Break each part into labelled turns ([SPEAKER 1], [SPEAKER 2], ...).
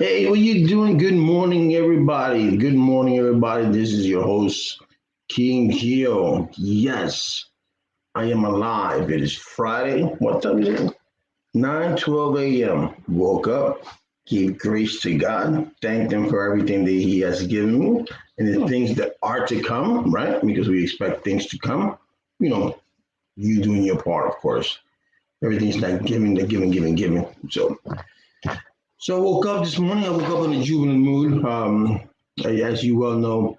[SPEAKER 1] Hey, what you doing? Good morning, everybody. Good morning, everybody. This is your host, King Gio. Yes, I am alive. It is Friday. What time is it? 9:12 a.m. Woke up, gave grace to God, thanked Him for everything that He has given me and the things that are to come, right? Because we expect things to come. You know, you doing your part, of course. Everything's like giving, the giving, giving, giving. So I woke up this morning. I woke up in a juvenile mood. As you well know,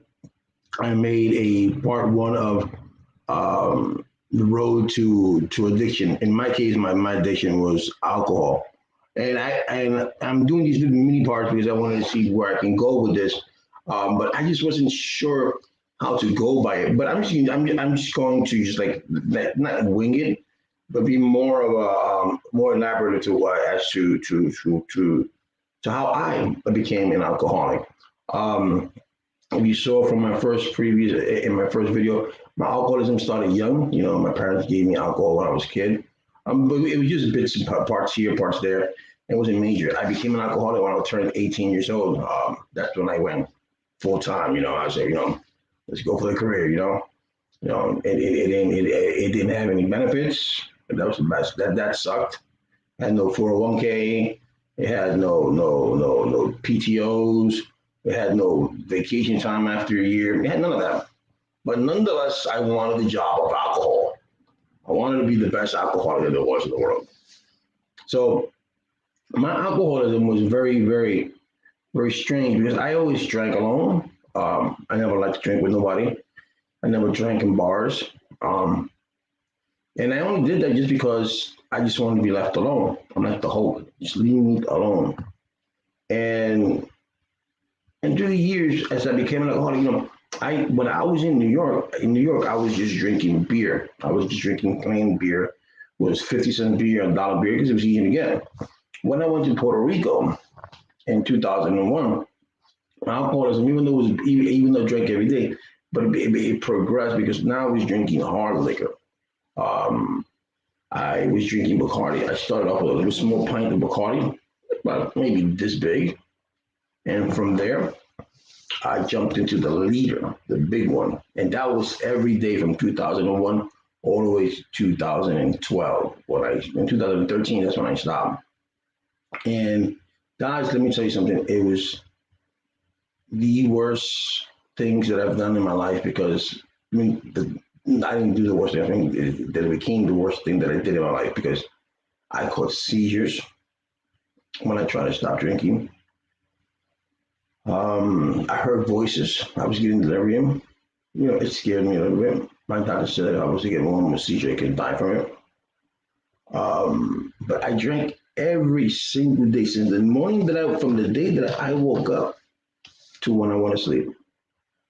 [SPEAKER 1] I made a part one of the road to addiction. In my case, my addiction was alcohol, and I'm doing these little mini parts because I wanted to see where I can go with this. But I just wasn't sure how to go by it. But I'm just going to just like not wing it, but be more of a more elaborate to as to how I became an alcoholic. Um, if you saw from my first previous in my first video, my alcoholism started young. You know, my parents gave me alcohol when I was a kid. But it was just bits and parts here, parts there. It wasn't major. I became an alcoholic when I turned 18 years old. That's when I went full time. You know, I said, let's go for the career. It didn't have any benefits. That was the best. That sucked. Had no 401k. It had no PTOs. It had no vacation time after a year. It had none of that. But nonetheless, I wanted the job of alcohol. I wanted to be the best alcoholic there was in the world. So my alcoholism was very, very, very strange because I always drank alone. I never liked to drink with nobody. I never drank in bars. Um, and I only did that just because I just wanted to be left alone. I'm like the Hulk, just leave me alone. And through the years, as I became an alcoholic, I when I was in New York, I was just drinking beer. I was just drinking plain beer. It was 50-cent beer, $1 beer, because it was easy to get. When I went to Puerto Rico in 2001, alcoholism, even though I drank every day, but it progressed because now I was drinking hard liquor. Um, I was drinking Bacardi. I started off with a little small pint of Bacardi, about maybe this big, and from there I jumped into the leader, the big one, and that was every day from 2001 all the way to 2012. When I in 2013, that's when I stopped. And guys, let me tell you something. It was the worst things that I've done in my life because I didn't do the worst thing. I think that it became the worst thing that I did in my life because I caught seizures when I tried to stop drinking. I heard voices. I was getting delirium. It scared me a little bit. My doctor said I was to get one more seizure, I could die from it. But I drank every single day since the morning from the day that I woke up to when I went to sleep.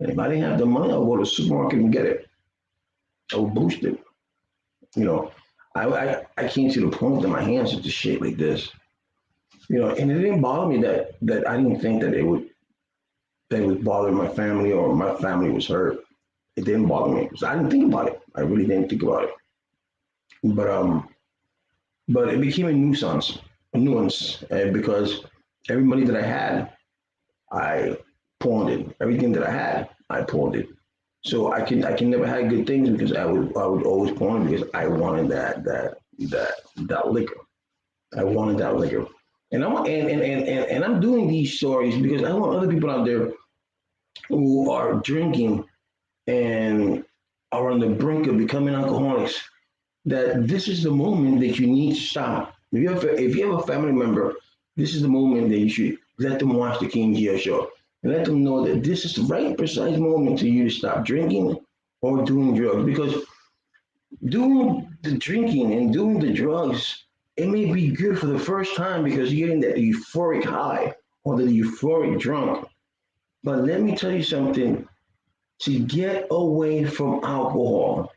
[SPEAKER 1] And if I didn't have the money, I'll go to the supermarket and get it. I would boost it. You know, I came to the point that my hands would just shake like this. And it didn't bother me that I didn't think that would bother my family or my family was hurt. It didn't bother me because I didn't think about it. I really didn't think about it. But it became a nuance, because every money that I had, I pawned it. Everything that I had, I pawned it. So I can never have good things because I would always pawn it because I wanted that liquor. I wanted that liquor. And I'm doing these stories because I want other people out there who are drinking and are on the brink of becoming alcoholics that this is the moment that you need to stop. If you have a family member, this is the moment that you should let them watch the King Geo show and let them know that this is the right precise moment to you to stop drinking or doing drugs. Because doing the drinking and doing the drugs, it may be good for the first time because you're getting that euphoric high or the euphoric drunk. But let me tell you something, to get away from alcohol,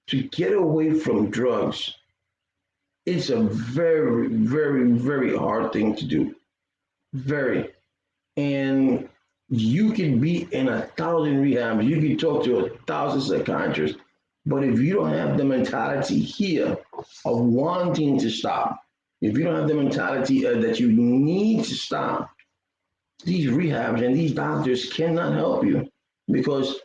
[SPEAKER 1] to get away from drugs, it's a very, very, very hard thing to do. Very. And you can be in 1,000 rehabs, you can talk to 1,000 psychiatrists, but if you don't have the mentality here of wanting to stop, If you don't have the mentality that you need to stop, these rehabs and these doctors cannot help you because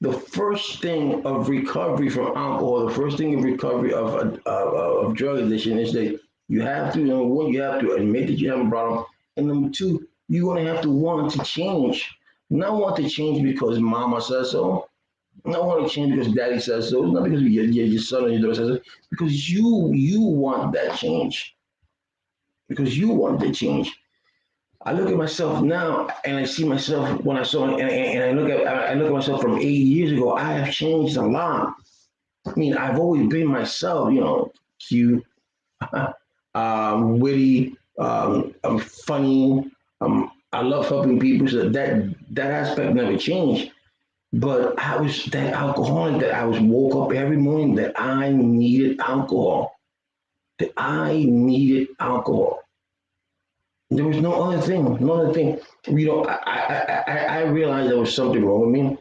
[SPEAKER 1] the first thing of recovery from alcohol, the first thing of recovery of drug addiction is that you have to, number one, you have to admit that you have a problem. And number two, you're going to have to want to change. Not want to change because mama says so. Not want to change because daddy says so. It's not because your son or your daughter says it. Because you want that change. Because you want the change. I look at myself now and I see myself when I saw and I look at myself from 8 years ago. I have changed a lot. I mean, I've always been myself, cute, witty, I'm funny. I love helping people. So that aspect never changed. But I was that alcoholic that I was woke up every morning that I needed alcohol. That I needed alcohol. There was no other thing, no other thing. I realized there was something wrong with me.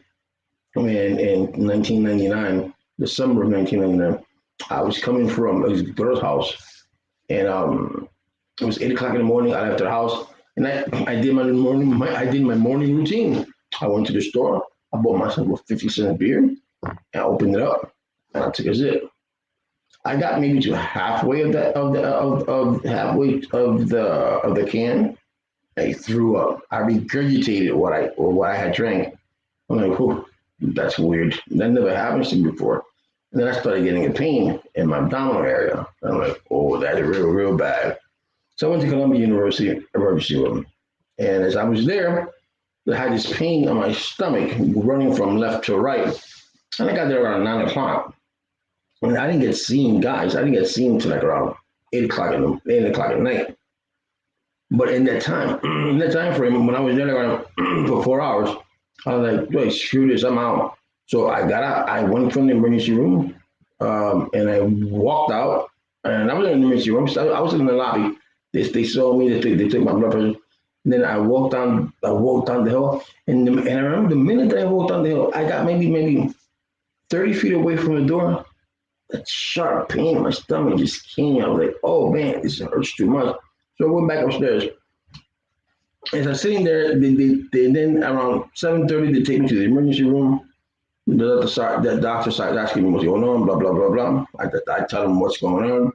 [SPEAKER 1] I mean, in 1999, December of 1999, I was coming from a girl's house, and it was 8 o'clock in the morning. I left the house, and I did my morning routine. I went to the store. I bought myself a 50-cent beer, and I opened it up, and I took a sip. I got maybe to halfway of that of halfway of the can. I threw up. I regurgitated what I had drank. I'm like, whew, that's weird. That never happens to me before. And then I started getting a pain in my abdominal area. I'm like, oh, that's real bad. So I went to Columbia University Emergency Room, and as I was there, I had this pain on my stomach running from left to right. And I got there around 9 o'clock. And I didn't get seen, guys. I didn't get seen until like around 8 o'clock at night. But in that time frame, when I was there around for 4 hours, I was like, "Wait, screw this, I'm out." So I got out. I went from the emergency room, and I walked out. And I was in the emergency room. So I was in the lobby. They saw me. They took my blood pressure. And then I walked down. I walked down the hill, and I remember the minute that I walked down the hill, I got maybe 30 feet away from the door. That sharp pain in my stomach just came. I was like, "Oh man, this hurts too much." So I went back upstairs. As I'm sitting there, they then around 7:30 they take me to the emergency room. The doctor started asking me what's going on, blah blah blah blah. I tell them what's going on.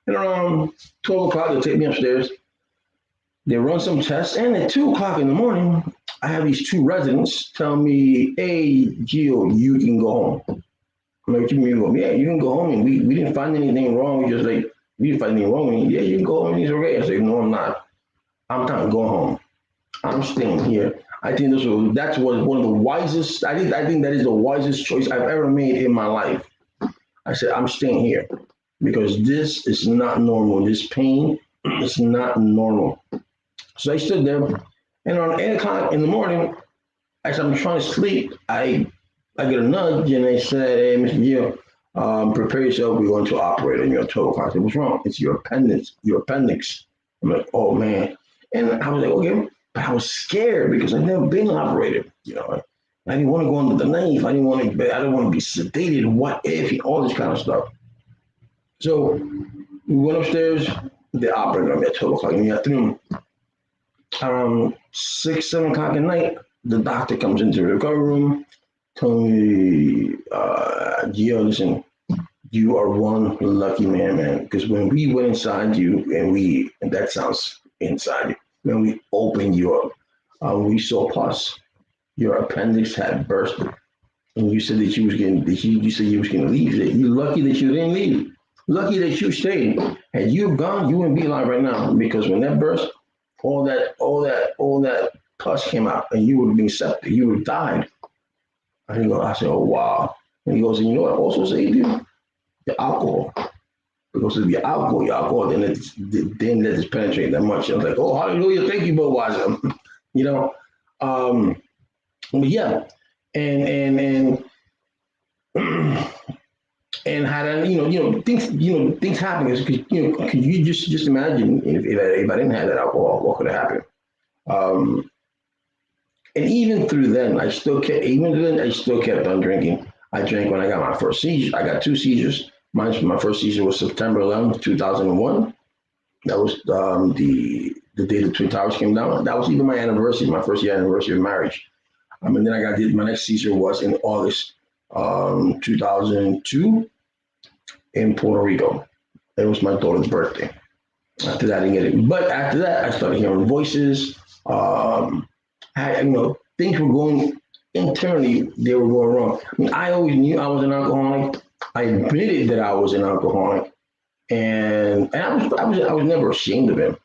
[SPEAKER 1] And around 12 o'clock they take me upstairs. They run some tests, and at 2 o'clock in the morning, I have these two residents tell me, "Hey, Gio, you can go home." I'm like, "What you mean go? Yeah, you can go home, and we didn't find anything wrong. We didn't find anything wrong with you. Yeah, you can go home, and he's okay." I said, "No, I'm not. I'm not going home. I'm staying here." I think that's one of the wisest. I think that is the wisest choice I've ever made in my life. I said, "I'm staying here because this is not normal. This pain is not normal." So I stood there, and around 8 o'clock in the morning, as I'm trying to sleep, I get a nudge, and they said, "Hey, Mr. Gill, prepare yourself. We're going to operate on your toe." I said, "What's wrong?" "It's your appendix. Your appendix." I'm like, "Oh man!" And I was like, "Okay," but I was scared because I've never been operated. I didn't want to go under the knife. I didn't want to. I don't want to be sedated. What if? All this kind of stuff. So we went upstairs. They operated on me at 12 o'clock in the afternoon. Around 6, 7 o'clock at night, the doctor comes into the recovery room, told me, "Gio, listen, you are one lucky man, because when we went inside you and that sounds inside you, when we opened you up, we saw pus. Your appendix had bursted, and you said that you said you was going to leave. You're lucky that you didn't leave. Lucky that you stayed. Had you gone, you wouldn't be alive right now, because when that burst, all that pus came out, and you would have been septic. You would have died." I said, "Oh wow." And he goes, "And you know what also saved you? The alcohol. Because of the alcohol didn't let this penetrate that much." I was like, "Oh, hallelujah, thank you, Budweiser." you know, um, but yeah, and and how that things happen. Could you just imagine if I didn't have that alcohol, what could have happened? Um, and even then I still kept on drinking. I drank when I got my first seizure. I got two seizures. My first seizure was September 11th, 2001. That was the day the Twin Towers came down. That was even my anniversary, my first year anniversary of marriage. And then I got my next seizure was in August 2002 in Puerto Rico. It was my daughter's birthday. After that, I didn't get it. But after that, I started hearing voices. Things were going internally, they were going wrong. I mean, I always knew I was an alcoholic. I admitted that I was an alcoholic, and I was never ashamed of it.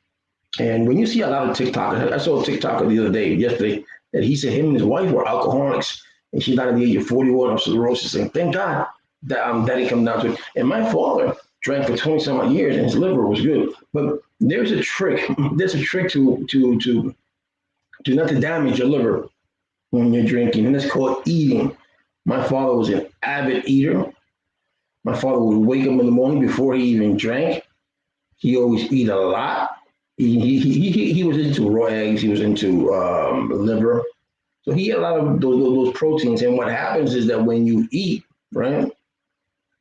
[SPEAKER 1] And when you see a lot of TikTok, I saw a TikToker the other day, yesterday, that he said him and his wife were alcoholics, and she died at the age of 41 of cirrhosis. And thank God that it come down to it. And my father drank for 20 some odd years, and his liver was good. But there's a trick. There's a trick to not to damage your liver when you're drinking, and it's called eating. My father was an avid eater. My father would wake up in the morning before he even drank. He always eat a lot. He was into raw eggs. He was into liver. So he had a lot of those proteins. And what happens is that when you eat, right,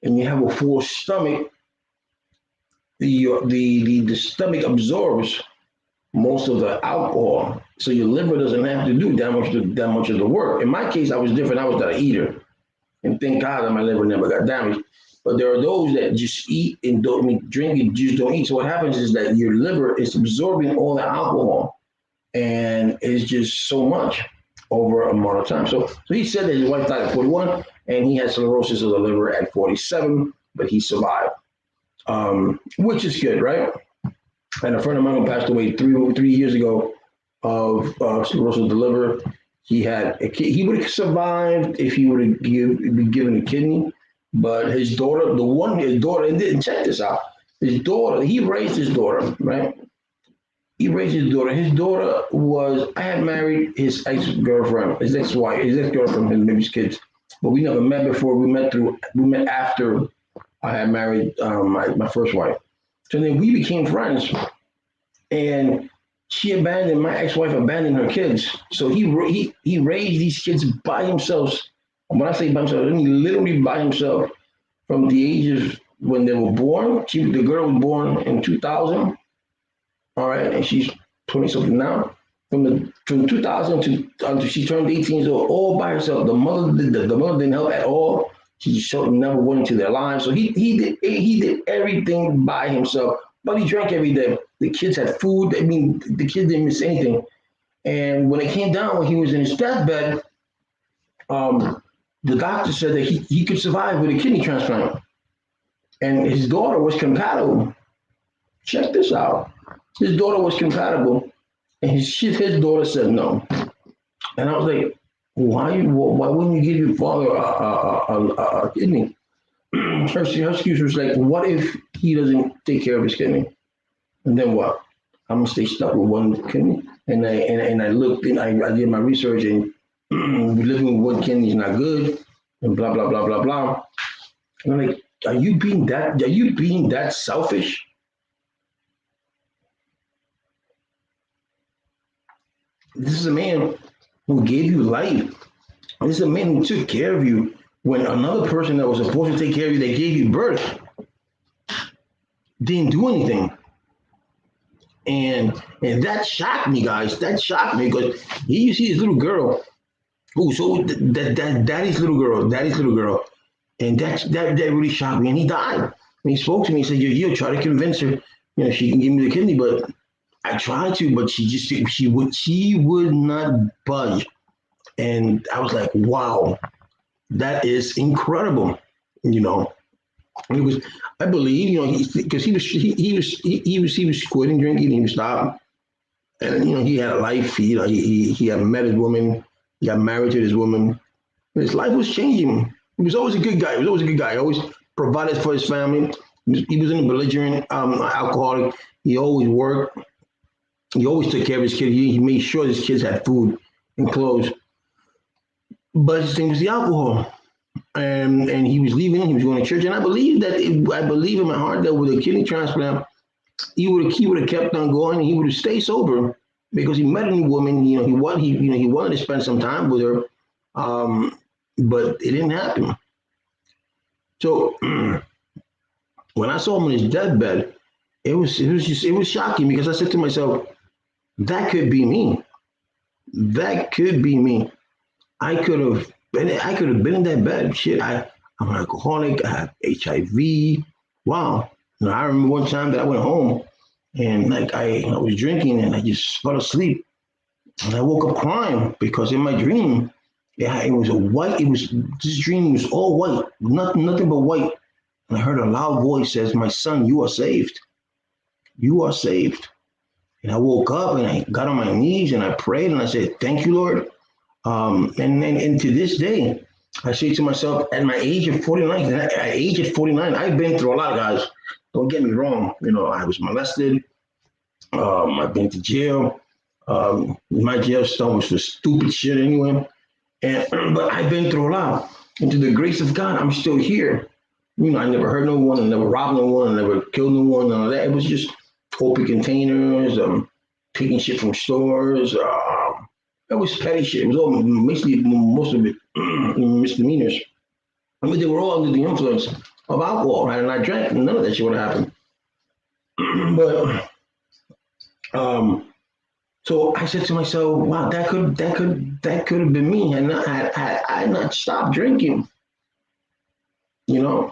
[SPEAKER 1] and you have a full stomach, the stomach absorbs most of the alcohol. So your liver doesn't have to do that much of the work. In my case, I was different. I was not an eater. And thank God that my liver never got damaged. But there are those that just eat and don't drink and just don't eat. So what happens is that your liver is absorbing all the alcohol, and it's just so much over a amount of time. So he said that his wife died at 41, and he had cirrhosis of the liver at 47, but he survived, which is good, right? And a friend of mine who passed away three years ago of cirrhosis of the liver. He would have survived if he would have been given a kidney, but his daughter, and check this out, his daughter, he raised his daughter, right? He raised his daughter. His daughter I had married his ex-girlfriend, his ex-wife, his ex-girlfriend, and maybe his kids, but we never met before. We met after I had married my first wife. So then we became friends, and my ex-wife abandoned her kids. So he raised these kids by himself. And when I say by himself, I mean literally by himself from the ages when they were born. The girl was born in 2000, all right, and she's 20 something now. From 2000 to until she turned 18 years old, all by herself. The mother didn't help at all. She just never went into their lives. So he did everything by himself. But he drank every day. The kids had food. I mean, the kids didn't miss anything. And when it came down, when he was in his deathbed, the doctor said that he could survive with a kidney transplant. And his daughter was compatible. Check this out. His daughter was compatible, and his daughter said no. And I was like, why wouldn't you give your father a kidney? Her excuse was like, what if he doesn't take care of his kidney? And then what? I'm gonna stay stuck with one kidney. And I looked and I did my research, and living with one kidney is not good, and blah blah blah blah blah. And I'm like, are you being that selfish? This is a man who gave you life. This is a man who took care of you when another person that was supposed to take care of you, that gave you birth, didn't do anything. And that shocked me, guys. That shocked me because you see this little girl who so that daddy's little girl, and that really shocked me. And he died. And he spoke to me. He said, "You try to convince her, she can give me the kidney, but I tried to, but she would not budge." And I was like, "Wow, that is incredible," It was, I believe, because he was quitting drinking, he was stopped, and he had a life. He had met his woman, he got married to this woman. His life was changing. He was always a good guy. He always provided for his family. He was in a belligerent alcoholic. He always worked. He always took care of his kids. He made sure his kids had food and clothes. But his thing was the alcohol. And he was leaving. He was going to church, and I believe in my heart that with a kidney transplant, he would have kept on going. And he would have stayed sober because he met a new woman. He wanted to spend some time with her, but it didn't happen. So when I saw him on his deathbed, it was shocking because I said to myself, that could be me. That could be me. I could have been in that bed. Shit, I'm an alcoholic. I have HIV. Wow. I remember one time that I went home and like I was drinking and I just fell asleep and I woke up crying because in my dream, yeah, it was a white. It was this dream was all white, nothing but white. And I heard a loud voice says, "My son, you are saved. You are saved." And I woke up and I got on my knees and I prayed and I said, "Thank you, Lord." And to this day, I say to myself, at my age of 49, at age of 49, I've been through a lot, guys. Don't get me wrong. I was molested. I've been to jail. My jail stuff was for stupid shit anyway. And but I've been through a lot. And to the grace of God, I'm still here. I never hurt no one, I never robbed no one, I never killed no one, none of that. It was just open containers, taking shit from stores. It was petty shit. It was all basically most of it misdemeanors. I mean, they were all under the influence of alcohol, right? And I drank, and none of that shit would have happened. But so I said to myself, "Wow, that could have been me." And I had not stopped drinking, you know,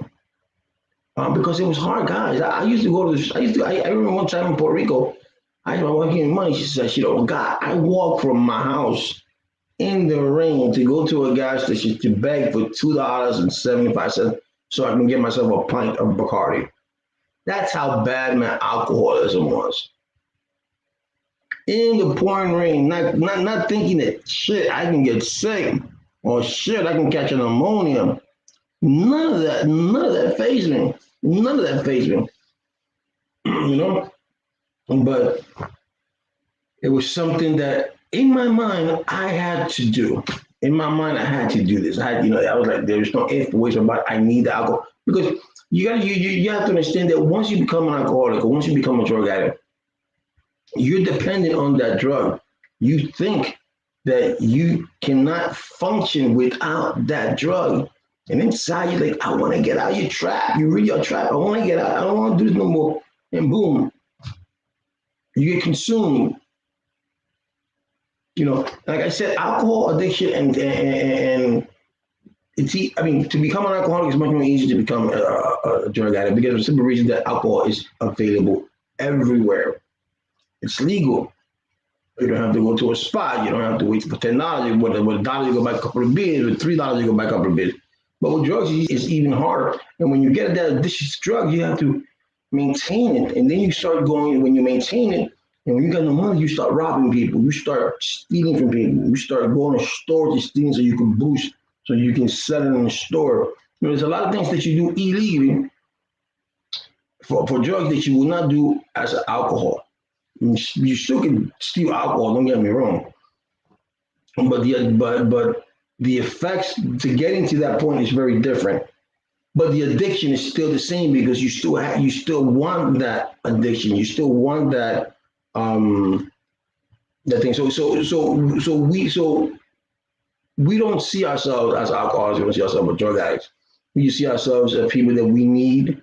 [SPEAKER 1] because it was hard, guys. I used to go to this. I remember one time in Puerto Rico. I was working money. She said, God, I walked from my house in the rain to go to a gas station to beg for $2.75 so I can get myself a pint of Bacardi. That's how bad my alcoholism was. In the pouring rain, not thinking that shit, I can get sick or shit, I can catch an pneumonia. None of that fazed me. None of that fazed me. you know? But it was something that in my mind I had to do. In my mind, I had to do this. I was like, there's no if, ways about I need the alcohol. Because you have to understand that once you become an alcoholic or once you become a drug addict, you're dependent on that drug. You think that you cannot function without that drug. And inside you're like, I want to get out. You're trapped. You really are trapped. I want to get out. I don't want to do this no more. And boom, you get consumed. Like I said, alcohol addiction and it's I mean, to become an alcoholic is much more easy to become a drug addict because of the simple reason that alcohol is available everywhere. It's legal. You don't have to go to a spot. You don't have to wait for $10. With $1, you go buy a couple of beers. With $3, you go buy a couple of beers. But with drugs, it's even harder. And when you get that addiction to drug, you have to maintain it. And then you start going, when you maintain it, and when you got no money, you start robbing people. You start stealing from people. You start going to stores to steal so you can boost, so you can sell it in the store. There's a lot of things that you do illegally for drugs that you will not do as an alcohol. You still can steal alcohol, don't get me wrong. But the effects to getting to that point is very different. But the addiction is still the same because you still want that addiction. You still want that thing. So we don't see ourselves as alcoholics, we don't see ourselves as drug addicts. We see ourselves as people that we need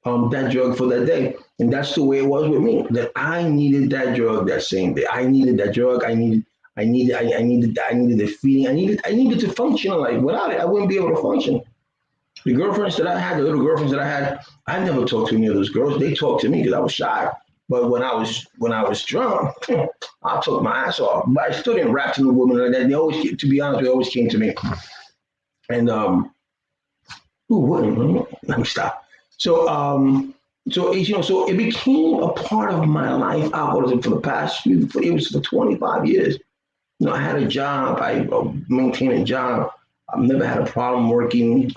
[SPEAKER 1] that drug for that day. And that's the way it was with me, that I needed that drug that same day. I needed that drug. I needed the feeling. I needed to function. Like without it, I wouldn't be able to function. The girlfriends that I had, the little girlfriends that I never talked to any of those girls. They talked to me because I was shy. But when I was drunk, I took my ass off. But I still didn't rap to the women like that. They always, to be honest, they always came to me. And who wouldn't? Let me stop. So it became a part of my life. Alcoholism for the past, it was for 25 years. I had a job. I maintained a job. I've never had a problem working.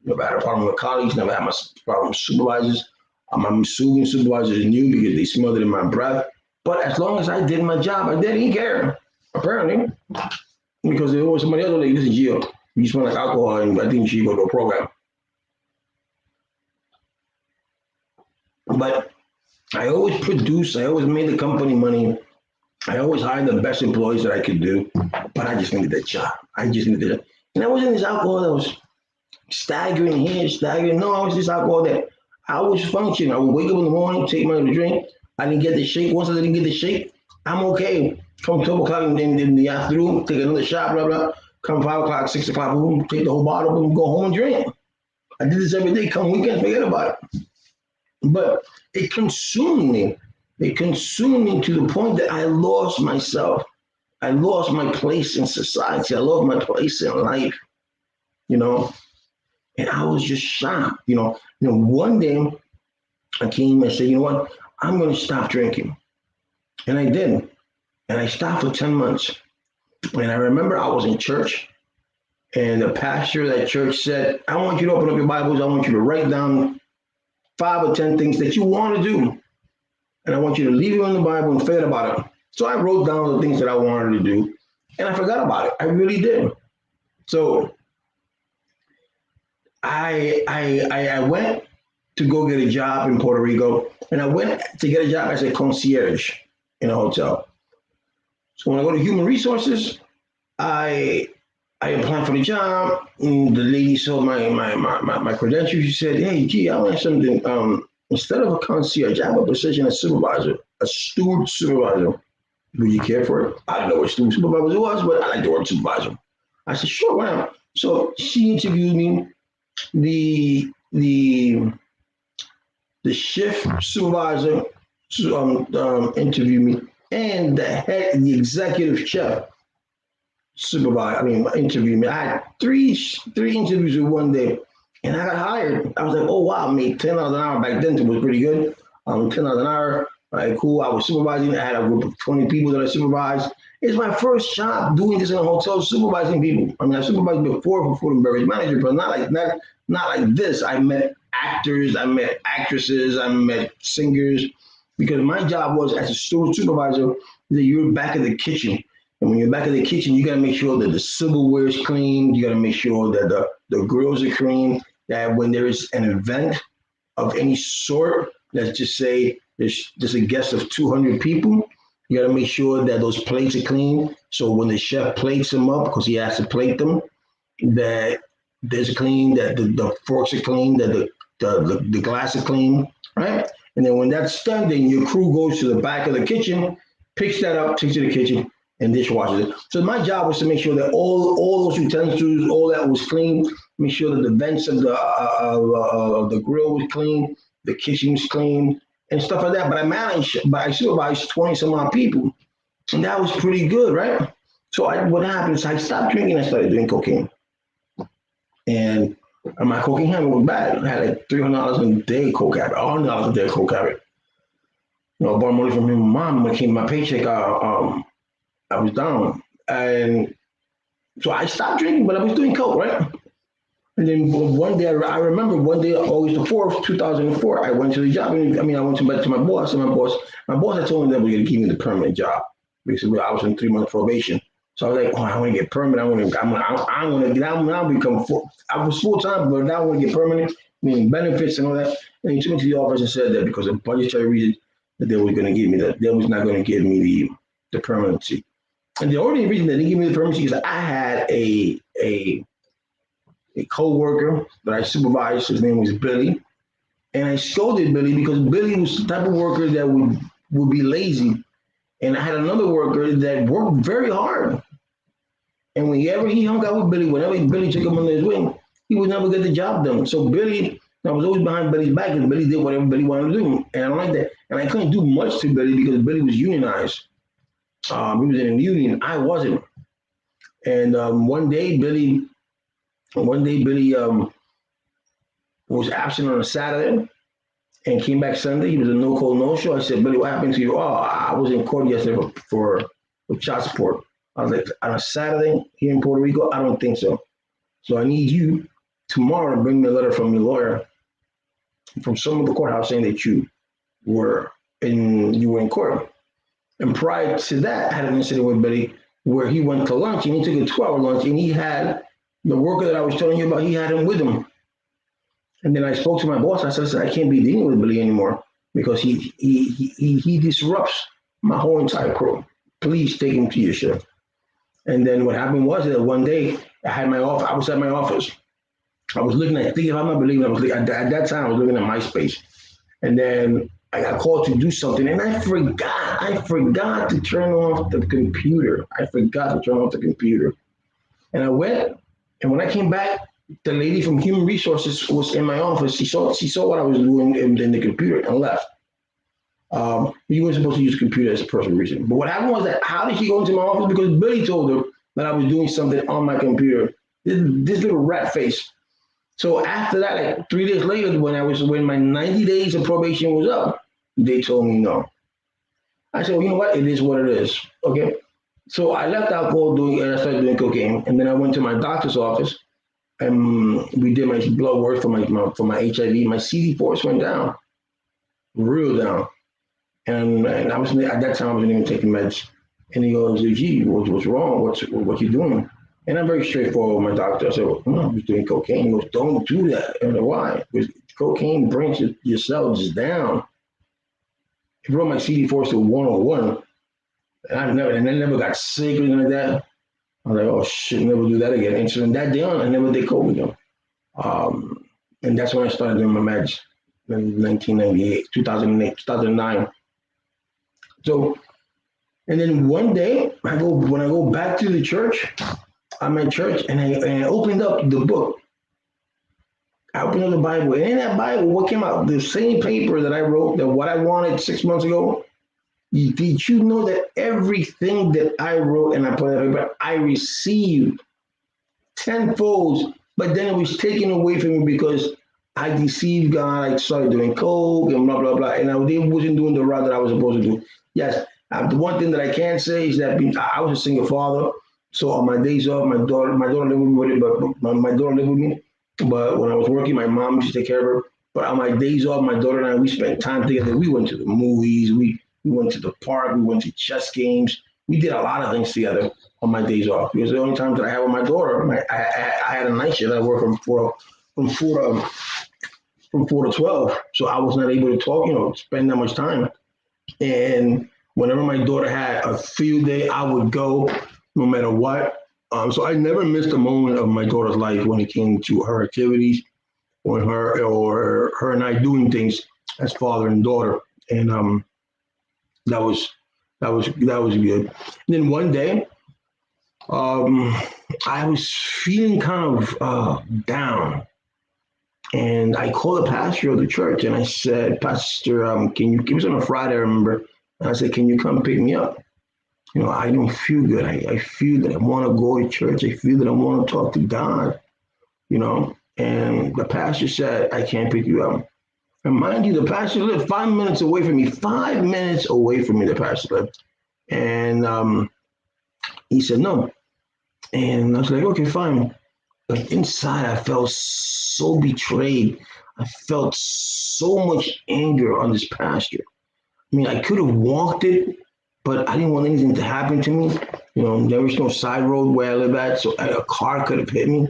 [SPEAKER 1] Never had a problem with colleagues. Never had my problem with supervisors. I'm assuming supervisors knew because they smelled it in my breath. But as long as I did my job, I didn't care. Apparently, because there was somebody else like, "Listen, Gio, you smell like alcohol, and I think you should go to a program." But I always produced. I always made the company money. I always hired the best employees that I could do. But I just needed that job. I just needed it. And I wasn't this alcohol that was staggering here, staggering. No, I was this alcohol that I was functioning. I would wake up in the morning, take my drink. I didn't get the shake. Once I didn't get the shake, I'm okay. Come 12 o'clock in the afternoon, take another shot, blah, blah. Come 5 o'clock, 6 o'clock, boom, take the whole bottle, boom, go home and drink. I did this every day. Come weekend, forget about it. But it consumed me. It consumed me to the point that I lost myself. I lost my place in society. I lost my place in life, you know. And I was just shocked, One day I came and said, you know what? I'm going to stop drinking. And I did. And I stopped for 10 months. And I remember I was in church and the pastor of that church said, I want you to open up your Bibles. I want you to write down 5 or 10 things that you want to do. And I want you to leave it in the Bible and forget about it. So I wrote down the things that I wanted to do and I forgot about it. I really did. So I went to go get a job in Puerto Rico, and I went to get a job as a concierge in a hotel. So when I go to human resources, I applied for the job. And the lady saw my credentials. She said, "Hey, gee, I want something. Instead of a concierge, I have a position as supervisor, a steward supervisor. Would you care for it?" I don't know what steward supervisor was, but I like the word supervisor. I said, "Sure, why not?" So she interviewed me. The shift supervisor interviewed me, and the executive chef interviewed me. I had three interviews in one day, and I got hired. I was like, oh wow, I made $10 an hour back then. It was pretty good. $10 an hour. All right, cool. I was supervising. I had a group of 20 people that I supervised. It's my first job doing this in a hotel, supervising people. I supervised before for food and beverage manager, but not like this. I met actors, I met actresses, I met singers, because my job was as a store supervisor that you're back in the kitchen. And when you're back in the kitchen, you got to make sure that the silverware is clean. You got to make sure that the grills are clean, that when there is an event of any sort, let's just say there's a guest of 200 people, you got to make sure that those plates are clean. So when the chef plates them up, because he has to plate them, that there's clean, that the forks are clean, that the glass is clean, right? And then when that's done, then your crew goes to the back of the kitchen, picks that up, takes it to the kitchen, and dishwashes it. So my job was to make sure that all those utensils, all that was clean, make sure that the vents of the grill was clean, the kitchen was clean, and stuff like that. But I supervised 20 some odd people, and that was pretty good, right? So what happened is I stopped drinking, I started drinking cocaine. And my cocaine habit was bad. I had like $300 a day coke habit, $100 a day coke habit. I borrowed money from my mom. When it came my paycheck, I was down. And so I stopped drinking, but I was doing coke, right? And then one day, I remember one day, August the 4th, 2004, I went to the job. I went to my boss, and my boss had told me that we were going to give me the permanent job because I was in 3-month probation. So I was like, I want to get permanent. I want to get out now, become full. I was full time, but now I want to get permanent, meaning benefits and all that. And he took me to the office and said that because of budgetary reasons, that they was going to give me that. They was not going to give me the permanency. And the only reason they didn't give me the permanency is that I had a co-worker that I supervised. His name was Billy. And I scolded Billy because Billy was the type of worker that would be lazy. And I had another worker that worked very hard. And whenever he hung out with Billy, whenever Billy took him under his wing, he would never get the job done. So I was always behind Billy's back, and Billy did whatever Billy wanted to do. And I don't like that. And I couldn't do much to Billy because Billy was unionized. He was in a union. I wasn't. And one day Billy was absent on a Saturday and came back Sunday. He was a no-call, no-show. I said, Billy, what happened to you? Oh, I was in court yesterday for child support. I was like, on a Saturday here in Puerto Rico, I don't think so. So I need you tomorrow to bring me a letter from your lawyer from some of the courthouse saying that you were in court. And prior to that, I had an incident with Billy where he went to lunch and he took a 12-hour lunch and he had the worker that I was telling you about, he had him with him. And then I spoke to my boss. I said, I can't be dealing with Billy anymore because he disrupts my whole entire crew. Please take him to your shift. And then what happened was that one day I was at my office I was looking at, think if I'm not believing, I was at that time I was looking at MySpace, and then I got called to do something, and I forgot to turn off the computer. I forgot to turn off the computer, and I went, and when I came back, the lady from Human Resources was in my office. She saw what I was doing in the computer and left. You weren't supposed to use a computer as a personal reason. But what happened was that how did she go into my office? Because Billy told her that I was doing something on my computer. This little rat face. So after that, like 3 days later, when my 90 days of probation was up, they told me no. I said, well, you know what? It is what it is. Okay. So I left alcohol doing and I started doing cocaine. And then I went to my doctor's office and we did my blood work for my HIV. My CD4s went down, real down. And I was at that time I wasn't even taking meds. And he goes, "Gee, what's wrong? What you doing?" And I'm very straightforward with my doctor. I said, "Well, no, I was doing cocaine." He goes, "Don't do that." I said, "Why?" Because cocaine brings your cells down. He brought my CD4s to 101, and I never got sick or anything like that. I was like, "Oh shit, never do that again." And so from that day on, I never did coke again. Um, and that's when I started doing my meds in 1998, 2008, 2009. So, and then one day, when I go back to the church, I'm at church, and I opened up the book. I opened up the Bible, and in that Bible, what came out? The same paper that I wrote, that what I wanted 6 months ago. Did you know that everything that I wrote and I put in paper, I received tenfold, but then it was taken away from me because I deceived God. I started doing coke and blah blah blah, and I wasn't doing the route that I was supposed to do. Yes, the one thing that I can say is that I was a single father, so on my days off, my daughter lived with me, but my daughter lived with me. But when I was working, my mom used to take care of her. But on my days off, my daughter and I, we spent time together. We went to the movies. We went to the park. We went to chess games. We did a lot of things together on my days off because the only times that I had with my daughter, I had a night shift. I worked from four to from 4 to 12, so I was not able to talk, spend that much time. And whenever my daughter had a field day, I would go, no matter what. So I never missed a moment of my daughter's life when it came to her activities, or her and I doing things as father and daughter, and that was that was good. And then one day, um, I was feeling kind of down, and I called the pastor of the church, and I said, "Pastor, can you?" It was on a Friday, I remember. And I said, "Can you come pick me up? I don't feel good. I feel that I want to go to church. I feel that I want to talk to God. And the pastor said, I can't pick you up. And mind you, the pastor lived 5 minutes away from me. 5 minutes away from me, the pastor lived. And he said, no. And I was like, okay, fine. But inside, I felt so betrayed. I felt so much anger on this pastor. I mean, I could have walked it, but I didn't want anything to happen to me. There was no side road where I live at, so a car could have hit me.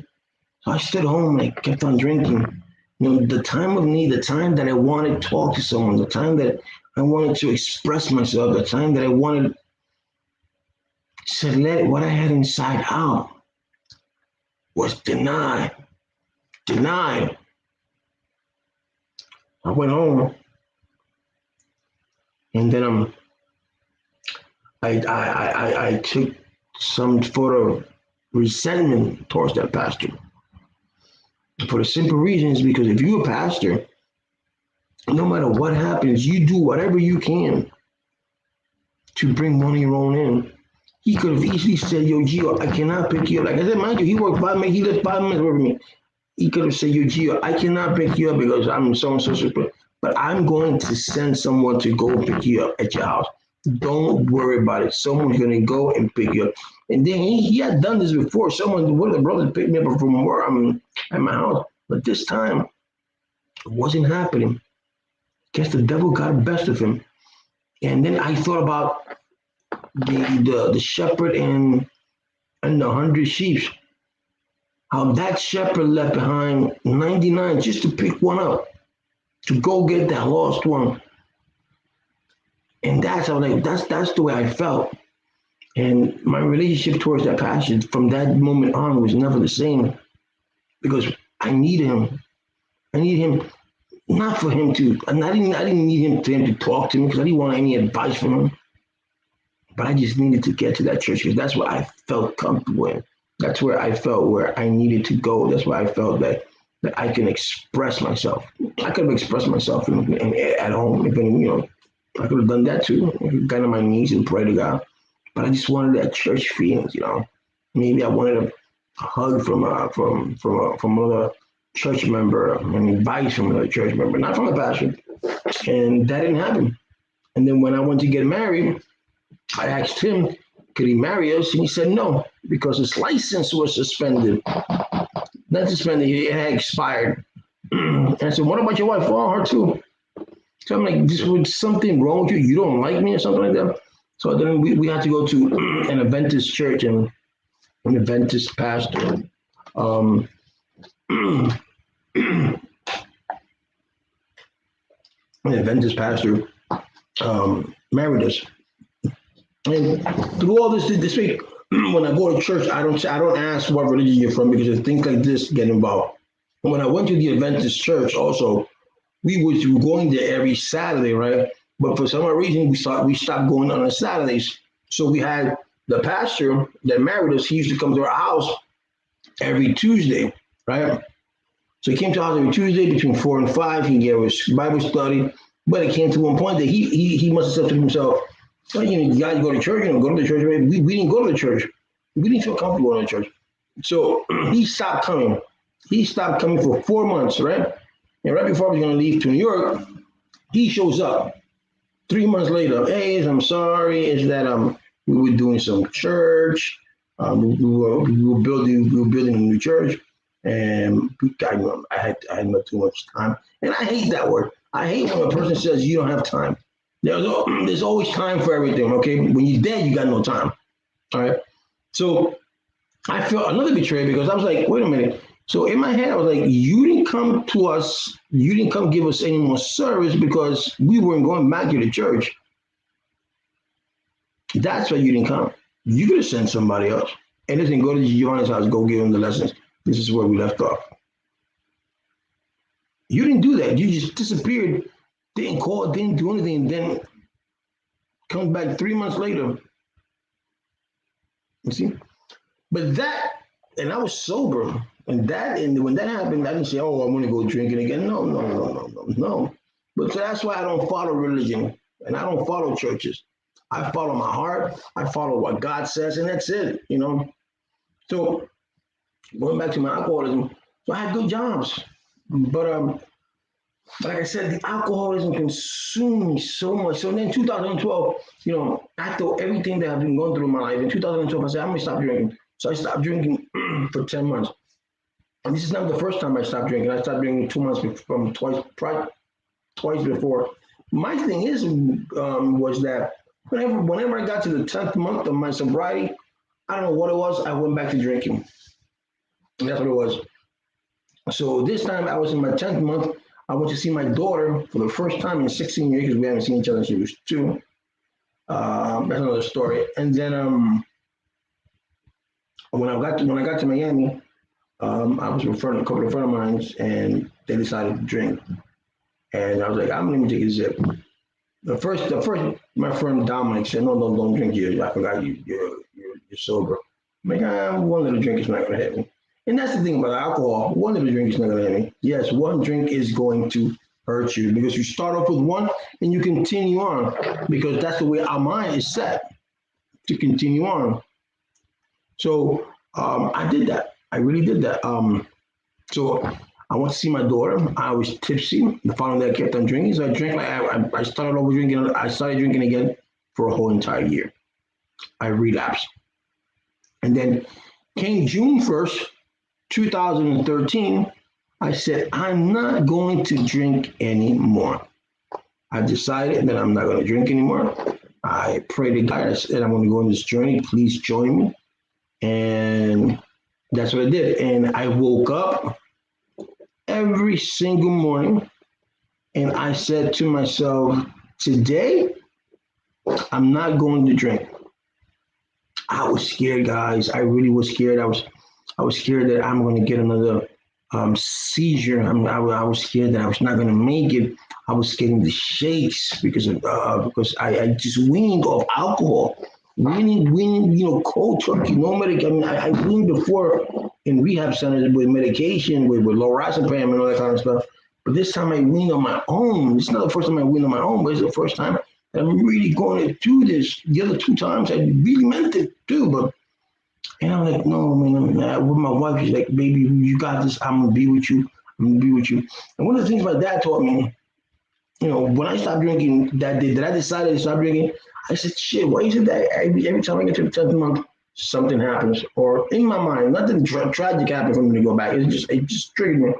[SPEAKER 1] So I stayed home and I kept on drinking. The time of need, the time that I wanted to talk to someone, the time that I wanted to express myself, the time that I wanted to let what I had inside out was denied. Denied. I went home, and then I took some sort of resentment towards that pastor. For the simple reason is because if you're a pastor, no matter what happens, you do whatever you can to bring money your own in. He could have easily said, yo, Gio, I cannot pick you up. Like I said, mind you, he worked 5 minutes, he lived 5 minutes away from me. He could have said, yo, Gio, I cannot pick you up because I'm so and so, but I'm going to send someone to go pick you up at your house. Don't worry about it. Someone's going to go and pick you up. And then he had done this before. One of the brothers picked me up from where I'm at my house. But this time, it wasn't happening. Guess the devil got the best of him. And then I thought about the shepherd and the 100 sheep. How that shepherd left behind 99 just to pick one up, to go get that lost one. And that's the way I felt. And my relationship towards that pastor from that moment on was never the same. Because I need him. I need him not for him to. I didn't need him to talk to me because I didn't want any advice from him. But I just needed to get to that church because that's what I felt comfortable in. That's where I felt where I needed to go. That's where I felt that I can express myself. I could have expressed myself at home, I could have done that too. I could have gotten on my knees and pray to God. But I just wanted that church feeling. Maybe I wanted a hug from another church member, and advice from another church member, not from a pastor. And that didn't happen. And then when I went to get married, I asked him, could he marry us? And he said no, because his license was suspended. Not suspended, it had expired. And I said, what about your wife? Oh, her too. So I'm like, this was something wrong with you? You don't like me or something like that? So then we had to go to an Adventist church and an Adventist pastor. Um, an Adventist pastor married us. And through all this week, when I go to church, I don't ask what religion you're from because things like this get involved. And when I went to the Adventist church, also we were going there every Saturday, right? But for some reason, we stopped going on Saturdays. So we had the pastor that married us. He used to come to our house every Tuesday, right? So he came to our house every Tuesday between 4 and 5. He gave us Bible study. But it came to one point that he must have said to himself, well, you guys go to church, go to the church. We didn't go to the church. We didn't feel comfortable going to church. So he stopped coming. He stopped coming for 4 months, right? And right before I was going to leave to New York, he shows up 3 months later. Hey, I'm sorry. Is that we were doing some church. We were building a new church, and I had not too much time. And I hate that word. I hate when a person says you don't have time. There's always time for everything. Okay, when you're dead, you got no time. All right. So I felt another betrayal because I was like, wait a minute. So in my head, I was like, you didn't come to us, you didn't come give us any more service because we weren't going back to the church. That's why you didn't come. You could have sent somebody else. And listen, go to Giovanni's house, go give him the lessons. This is where we left off. You didn't do that. You just disappeared, didn't call, didn't do anything, and then come back 3 months later. You see? But that, and I was sober. And when that happened, I didn't say, oh, I want to go drinking again. No. But so that's why I don't follow religion and I don't follow churches. I follow my heart. I follow what God says, and that's it, So going back to my alcoholism, so I had good jobs. But like I said, the alcoholism consumed me so much. So then in 2012, after everything that I've been going through in my life, in 2012, I said, I'm going to stop drinking. So I stopped drinking for 10 months. And this is not the first time I stopped drinking. I stopped drinking 2 months from twice before. My thing was that whenever I got to the 10th month of my sobriety, I don't know what it was, I went back to drinking. And that's what it was. So this time I was in my 10th month. I went to see my daughter for the first time in 16 years because we haven't seen each other since she was 2. That's another story. And then when I got to Miami, I was with a couple of friends of mine, and they decided to drink. And I was like, I'm going to take a sip. The first, my friend Dominic said, no, don't drink here. I forgot you're sober. I'm like, one little drink is not going to hit me. And that's the thing about alcohol. One little drink is not going to hit me. Yes, one drink is going to hurt you because you start off with one and you continue on because that's the way our mind is set to continue on. So I did that. I really did that. So I went to see my daughter. I was tipsy. The following day I kept on drinking. So I drank I started over drinking. I started drinking again for a whole entire year. I relapsed. And then came June 1st, 2013, I said, I'm not going to drink anymore. I decided that I'm not going to drink anymore. I prayed to God. I said, I'm going to go on this journey. Please join me. And that's what I did. And I woke up every single morning and I said to myself, today, I'm not going to drink. I was scared, guys. I really was scared. I was scared that I'm going to get another seizure. I was scared that I was not going to make it. I was getting the shakes because I just weaned off alcohol. Weaning, cold turkey, no medication. I mean, I weaned before in rehab centers with medication, with lorazepam and all that kind of stuff. But this time I weaned on my own. It's not the first time I weaned on my own, but it's the first time that I'm really going to do this. The other two times I really meant it too, but and I'm like, no, man, with my wife, she's like, baby, you got this. I'm gonna be with you. I'm gonna be with you. And one of the things my dad taught me, when I stopped drinking that day, that I decided to stop drinking, I said, shit, why is it that every time I get to the 10th month, something happens? Or in my mind, nothing tragic happened for me to go back. It just triggered me.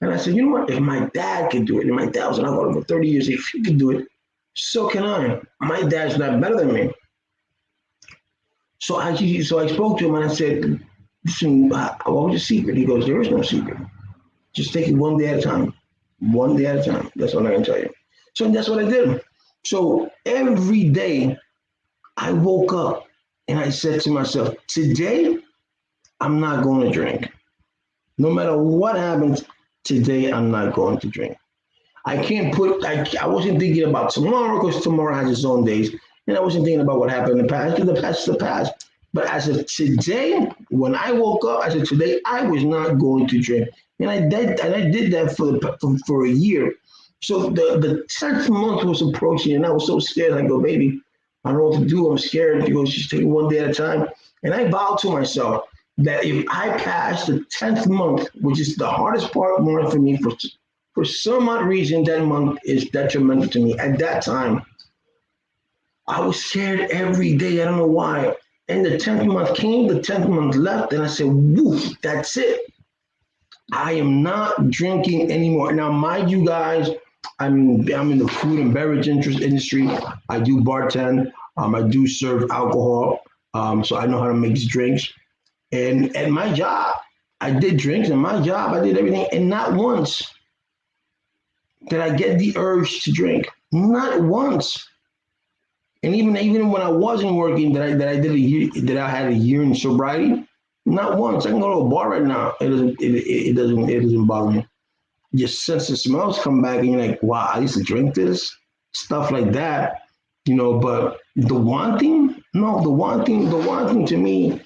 [SPEAKER 1] And I said, you know what? If my dad could do it, and my dad was an alcoholic for 30 years, if he could do it, so can I. My dad's not better than me. So I spoke to him and I said, listen, what was your secret? He goes, there is no secret. Just take it one day at a time. One day at a time. That's all I can tell you. So that's what I did. So every day I woke up and I said to myself, today I'm not going to drink. No matter what happens, today I'm not going to drink. I can't I wasn't thinking about tomorrow because tomorrow has its own days. And I wasn't thinking about what happened in the past because the past is the past. But as of today, when I woke up, I said, today I was not going to drink. And I did that for a year. So the 10th month was approaching and I was so scared. I go, baby, I don't know what to do. I'm scared. He goes, just take it one day at a time. And I vowed to myself that if I pass the 10th month, which is the hardest part month for me, for some odd reason, that month is detrimental to me. At that time, I was scared every day. I don't know why. And the 10th month came, the 10th month left, and I said, woof, that's it. I am not drinking anymore. Now, mind you guys, I'm in the food and beverage industry. I do bartend. I do serve alcohol. So I know how to make drinks. And at my job, I did drinks. And my job, I did everything. And not once did I get the urge to drink. Not once. And even when I wasn't working, that I had a year in sobriety. Not once. I can go to a bar right now. It doesn't bother me. Your sense of smells come back, and you're like, wow, I used to drink this, stuff like that, But the wanting, no, the wanting to me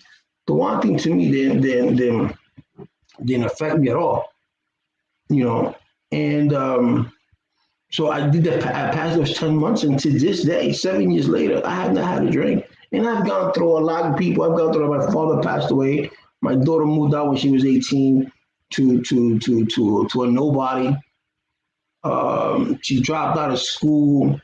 [SPEAKER 1] didn't affect me at all, And so I did that. I passed those 10 months, and to this day, 7 years later, I have not had a drink. And I've gone through a lot of people. I've gone through. My father passed away. My daughter moved out when she was 18 to a nobody. She dropped out of school.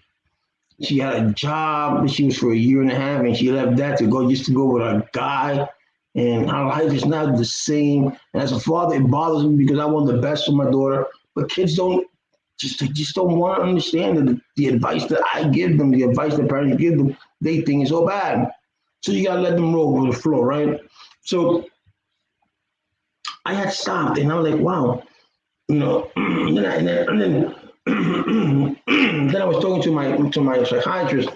[SPEAKER 1] She had a job, but she was for a year and a half, and she left that to go with a guy. And her life is not the same. And as a father, it bothers me because I want the best for my daughter. But kids just don't want to understand that the advice that I give them, the advice that parents give them, they think is so bad. So you gotta let them roll with the flow, right? So I had stopped, and I was like, wow, and then then I was talking to my psychiatrist,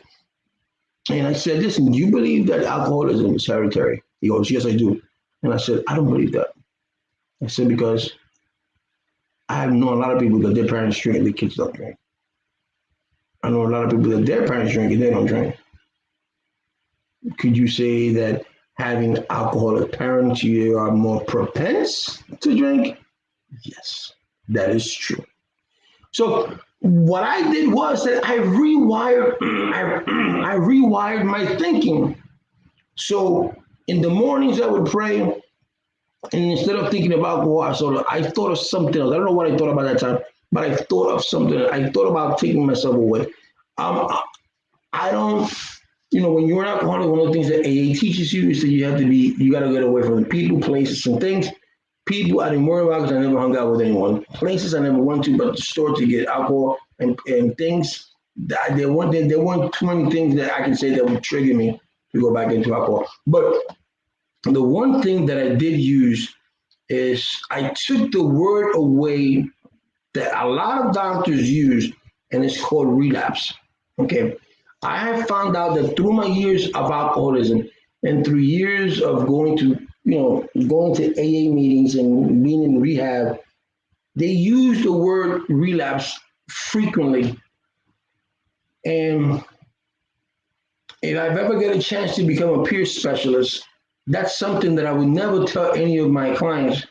[SPEAKER 1] and I said, listen, do you believe that alcoholism is hereditary? He goes, yes, I do. And I said, I don't believe that. I said, because I have known a lot of people that their parents drink and their kids don't drink. I know a lot of people that their parents drink and they don't drink. Could you say that having alcoholic parents, you are more propense to drink? Yes, that is true. So what I did was that I rewired my thinking. So in the mornings I would pray, and instead of thinking about alcohol, I thought of something else. I don't know what I thought about that time, but I thought of something. I thought about taking myself away. I don't, when you're an alcoholic, one of the things that AA teaches you is that you got to get away from people, places, and things. People I didn't worry about because I never hung out with anyone. Places I never went to, but the store to get alcohol and things. There weren't too many things that I can say that would trigger me to go back into alcohol. But the one thing that I did use is I took the word away that a lot of doctors use, and it's called relapse. Okay. I have found out that through my years of alcoholism and through years of going to going to AA meetings and being in rehab, they use the word relapse frequently. And if I've ever get a chance to become a peer specialist, that's something that I would never tell any of my clients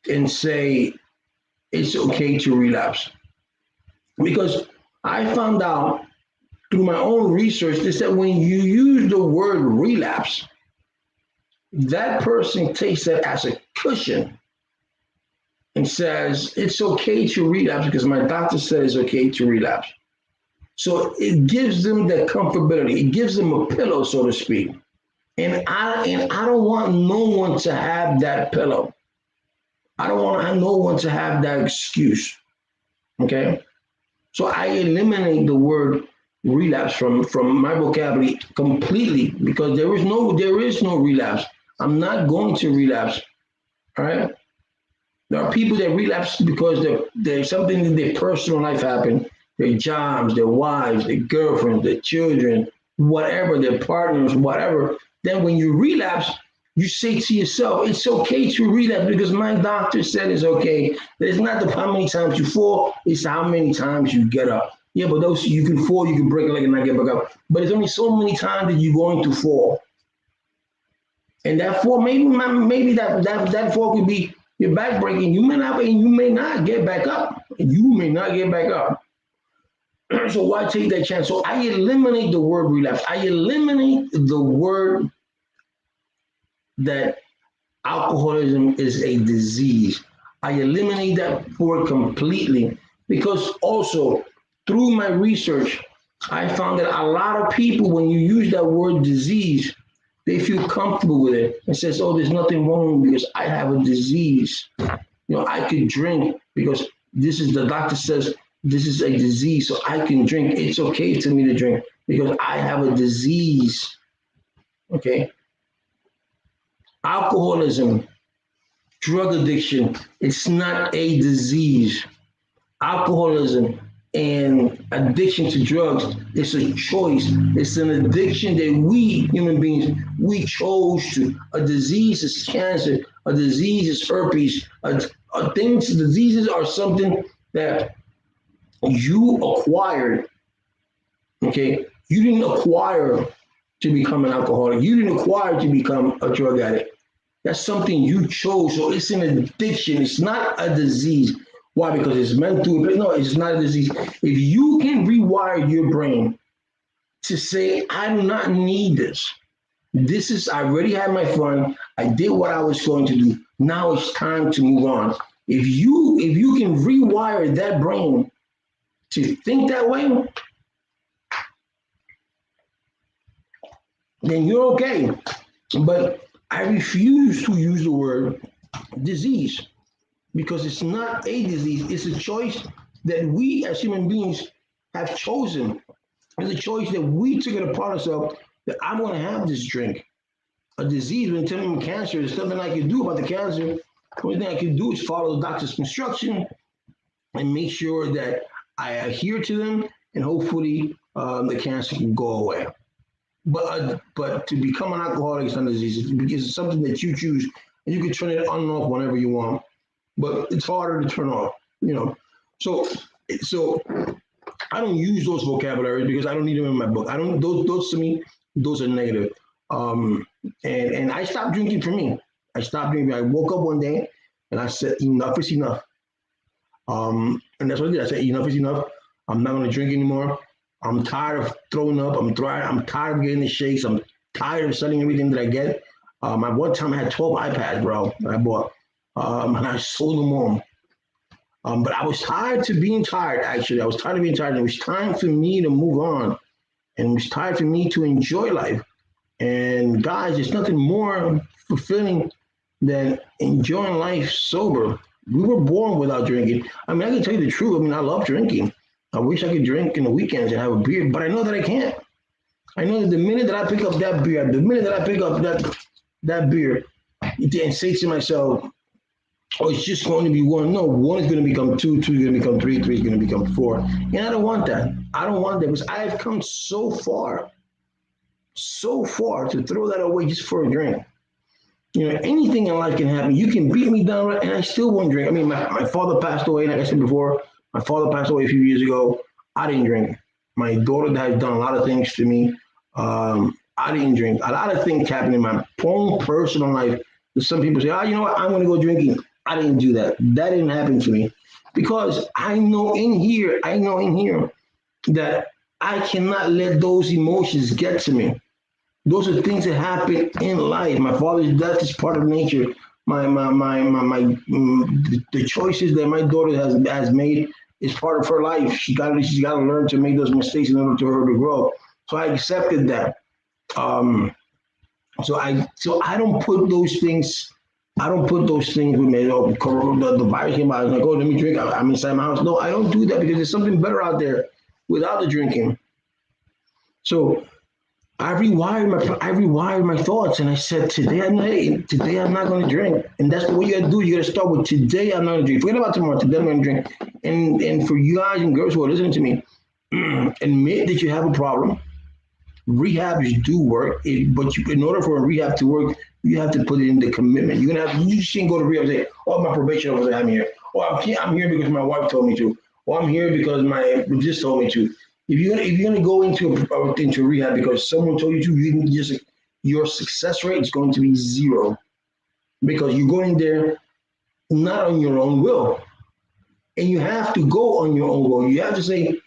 [SPEAKER 1] and say it's okay to relapse. Because I found out through my own research is that when you use the word relapse, that person takes that as a cushion and says it's okay to relapse because my doctor said it's okay to relapse. So it gives them that comfortability. It gives them a pillow, so to speak. And I don't want no one to have that pillow. I don't want no one to have that excuse. Okay. So I eliminate the word relapse from my vocabulary completely because there is no relapse. I'm not going to relapse. All right. There are people that relapse because there's something in their personal life happened, their jobs, their wives, their girlfriends, their children, whatever, their partners, whatever. Then when you relapse, you say to yourself, it's okay to relapse because my doctor said it's okay. It's not how many times you fall, it's how many times you get up. Yeah, but those you can fall, you can break a leg and not get back up. But it's only so many times that you're going to fall. And that fall, maybe that fall could be your back breaking. You may not get back up. You may not get back up. So why take that chance? So I eliminate the word relapse. I eliminate the word that alcoholism is a disease. I eliminate that word completely because also through my research, I found that a lot of people, when you use that word disease, they feel comfortable with it and says, "Oh, there's nothing wrong because I have a disease. I could drink because this is the doctor says this is a disease, so I can drink. It's okay to me to drink because I have a disease." Okay, alcoholism, drug addiction, it's not a disease. Alcoholism and addiction to drugs, it's a choice. It's an addiction that we human beings, we chose to. A disease is cancer. A disease is herpes. Diseases are something that you acquired. Okay, you didn't acquire to become an alcoholic. You didn't acquire to become a drug addict. That's something you chose. So it's an addiction. It's not a disease. Why? Because it's meant to. No, it's not a disease. If you can rewire your brain to say, I do not need this. I already had my fun. I did what I was going to do. Now it's time to move on. If you can rewire that brain to think that way, then you're okay. But I refuse to use the word disease because it's not a disease. It's a choice that we as human beings have chosen. It's a choice that we took it upon ourselves that I'm going to have this drink. A disease, when telling me cancer, there's nothing I can do about the cancer. The only thing I can do is follow the doctor's instruction and make sure that I adhere to them, and hopefully the cancer can go away. But to become an alcoholic is not a disease because it's something that you choose, and you can turn it on and off whenever you want. But it's harder to turn off. So I don't use those vocabularies because I don't need them in my book. I don't those to me those are negative. Um, and I stopped drinking for me. I stopped drinking. I woke up one day and I said enough is enough. And that's what I did. I said enough is enough. I'm not going to drink anymore. I'm tired of throwing up. I'm tired of getting the shakes. I'm tired of selling everything that I get. At one time I had 12 iPads, bro, that I bought. And I sold them all. But I was tired to being tired, actually. I was tired of being tired. And it was time for me to move on. And it was time for me to enjoy life. And guys, there's nothing more fulfilling than enjoying life sober. We were born without drinking. I mean, I can tell you the truth. I mean, I love drinking. I wish I could drink in the weekends and have a beer, but I know that I can't. I know that the minute that I pick up that beer, the minute that I pick up that beer, and say to myself, "Oh, it's just going to be one." No, one is going to become two, two is going to become three, three is going to become four, and I don't want that. I don't want that because I have come so far to throw that away just for a drink. You know, anything in life can happen. You can beat me down, and I still won't drink. I mean, my father passed away, like I said before. My father passed away a few years ago. I didn't drink. My daughter has done a lot of things to me. I didn't drink. A lot of things happened in my own personal life. Some people say, "Oh, you know what? I'm going to go drinking." I didn't do that. That didn't happen to me because I know in here that I cannot let those emotions get to me. Those are things that happen in life. My father's death is part of nature. The choices that my daughter has made is part of her life. She's got to learn to make those mistakes in order for her to grow. So I accepted that. Um, so I don't put those things. I don't put those things with me. Oh, the virus came out. I was like, oh, let me drink. I'm inside my house. No, I don't do that because there's something better out there without the drinking. So I rewired my thoughts, and I said today I'm not going to drink, and that's what you got to do. You got to start with today. I'm not going to drink. Forget about tomorrow. Today I'm going to drink. And for you guys and girls who are listening to me, admit that you have a problem. Rehabs do work, but in order for a rehab to work, you have to put it in the commitment. You just can't go to rehab and say, "Oh, my probation officer, I'm here. Oh, I'm here because my wife told me to. Oh, I'm here because my just told me to." If you're gonna go into rehab because someone told you to, you can just your success rate is going to be zero because you're going there not on your own will, and you have to go on your own will. You have to say,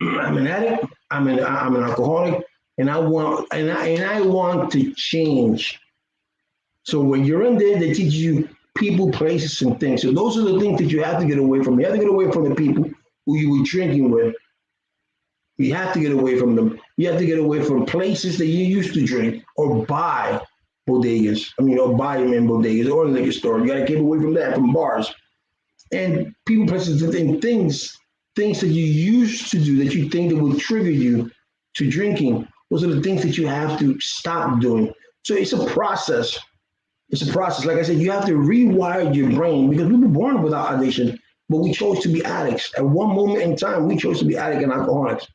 [SPEAKER 1] I'm an addict. I'm an alcoholic, and I want to change. So when you're in there, they teach you people, places, and things. So those are the things that you have to get away from. You have to get away from the people who you were drinking with. You have to get away from them. You have to get away from places that you used to drink or buy bodegas. I mean, or buy them in bodegas or in the liquor store. You got to keep away from that, from bars and people, places, and things that you used to do that you think that would trigger you to drinking. Those are the things that you have to stop doing. So it's a process. It's a process. Like I said, you have to rewire your brain because we were born without addiction, but we chose to be addicts. At one moment in time, we chose to be addict and alcoholics.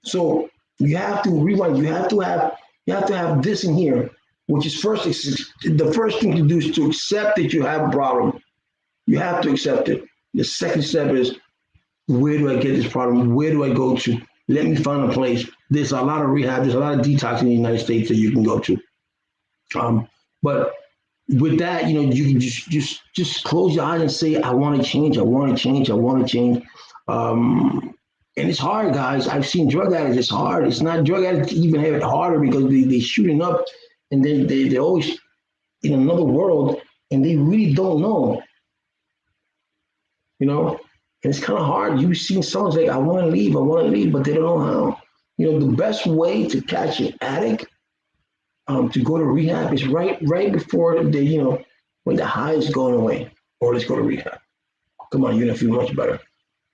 [SPEAKER 1] So you have to rewind. You have to have this in here, which is the first thing to do is to accept that you have a problem. You have to accept it. The second step is where do I get this problem? Where do I go to? Let me find a place. There's a lot of rehab. There's a lot of detox in the United States that you can go to. But with that, you can just close your eyes and say, I want to change. I want to change. I want to change. And it's hard, guys. I've seen drug addicts. It's hard. It's not drug addicts even have it harder because they shooting up and they're always in another world and they really don't know. And it's kind of hard. You've seen someone say, I want to leave, but they don't know how. The best way to catch an addict to go to rehab is right before when the high is going away, or let's go to rehab. Come on, you're gonna feel much better.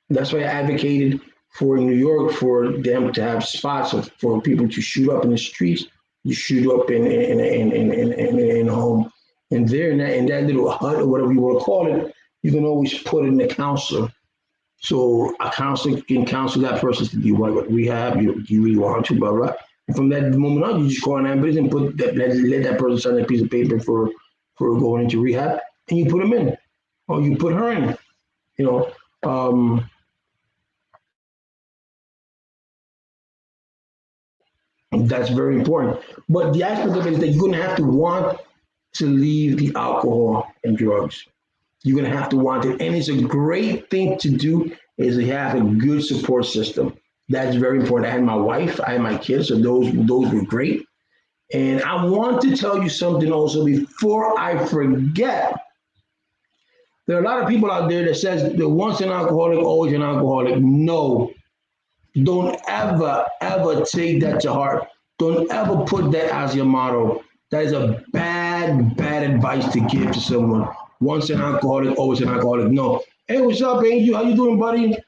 [SPEAKER 1] That's why I advocated for New York for them to have spots for people to shoot up in the streets. You shoot up in a home, and there in that little hut or whatever you want to call it, you can always put in a counselor. So a counselor can counsel that person. Do you want to go to rehab? Do you really want to? Blah blah. And from that moment on, you just call an ambulance and let that person sign a piece of paper for going into rehab, and you put them in, or you put her in. You know, that's very important. But the aspect of it is that you're going to have to want to leave the alcohol and drugs. You're going to have to want it. And it's a great thing to do is to have a good support system. That's very important. I had my wife, I had my kids, so those were great. And I want to tell you something also before I forget. There are a lot of people out there that says that once an alcoholic, always an alcoholic. No, don't ever take that to heart. Don't ever put that as your motto. That is a bad advice to give to someone. Once an alcoholic, always an alcoholic. No. Hey, what's up, Angel? How you doing, buddy?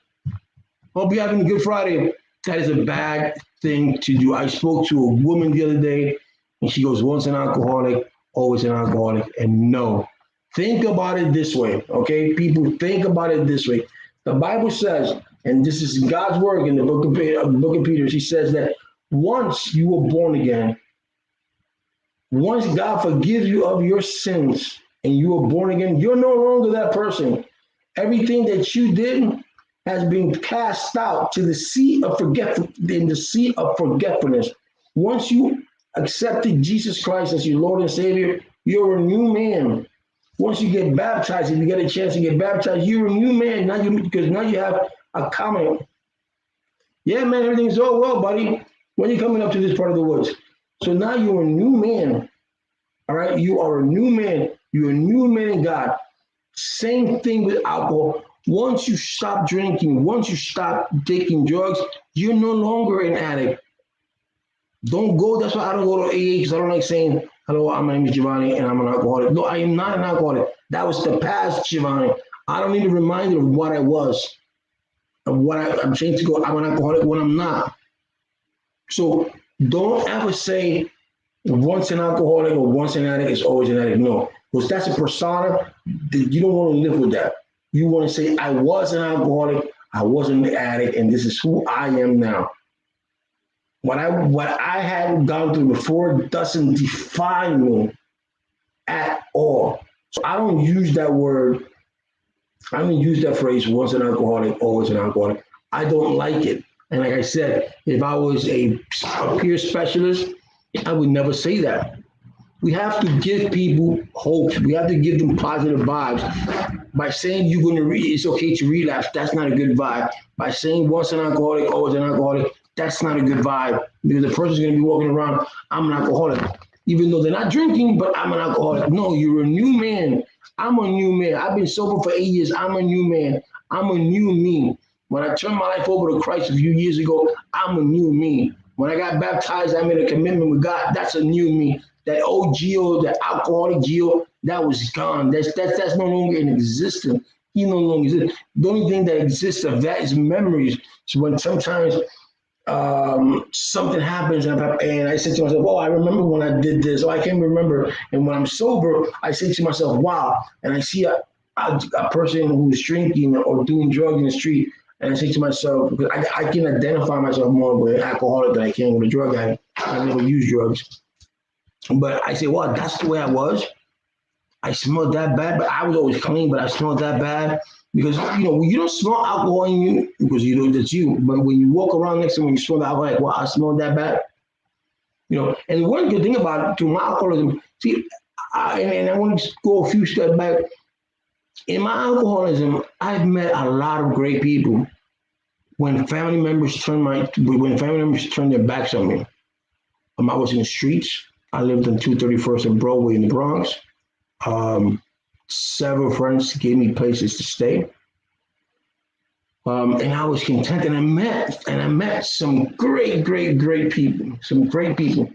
[SPEAKER 1] Hope you're having a good Friday. That is a bad thing to do. I spoke to a woman the other day, and she goes, once an alcoholic, always an alcoholic. And no. Think about it this way, okay? People, think about it this way. The Bible says, and this is God's word in the book of Peter, he says that once you were born again, Once God forgives you of your sins and you are born again, you're no longer that person. Everything that you did has been cast out to the sea of forgetfulness. Once you accepted Jesus Christ as your Lord and Savior, you're a new man. Once you get baptized, if you get a chance to get baptized, you're a new man. Because now you have a comment. Yeah, man, everything's all well, buddy. When you're coming up to this part of the woods. So now you're a new man. All right. You are a new man. You're a new man in God. Same thing with alcohol. Once you stop drinking, once you stop taking drugs, you're no longer an addict. Don't go. That's why I don't go to AA because I don't like saying, hello, my name is Giovanni and I'm an alcoholic. No, I am not an alcoholic. That was the past, Giovanni. I don't need a reminder of what I was, of what I'm trying to go. I'm an alcoholic when I'm not. So don't ever say once an alcoholic or once an addict is always an addict. No, because that's a persona. You don't want to live with that. You want to say, I was an alcoholic, I wasn't an addict, and this is who I am now. What I had gone through before doesn't define me at all. So I don't use that word. I don't use that phrase, once an alcoholic, always an alcoholic. I don't like it. And like I said, if I was a peer specialist, I would never say that. We have to give people hope. We have to give them positive vibes. By saying you're going to it's okay to relapse, that's not a good vibe. By saying once an alcoholic, always an alcoholic, that's not a good vibe because the person's going to be walking around, I'm an alcoholic. Even though they're not drinking, but I'm an alcoholic. No, you're a new man. I'm a new man. I've been sober for 8 years. I'm a new man. I'm a new me. When I turned my life over to Christ a few years ago, I'm a new me. When I got baptized, I made a commitment with God. That's a new me. That old Gio, that alcoholic Gio, that was gone. That's no longer in existence. He no longer exists. The only thing that exists of that is memories. So when sometimes something happens and I say to myself, oh, I remember when I did this, or I can't remember. And when I'm sober, I say to myself, wow. And I see a person who's drinking or doing drugs in the street, and I say to myself, because I can identify myself more with an alcoholic than I can with a drug addict. I never use drugs. But I say, well, that's the way I was. I smelled that bad, but I was always clean, but I smelled that bad. Because, you don't smell alcohol in you because you know that's you. But when you walk around next to when you smell the alcohol, like, wow, I smelled that bad. And one good thing about it, to my alcoholism, see, and I want to go a few steps back. In my alcoholism, I've met a lot of great people. When family members turned their backs on me, I was in the streets. I lived on 231st and Broadway in the Bronx. Several friends gave me places to stay. And I was content, and I met some great people, some great people.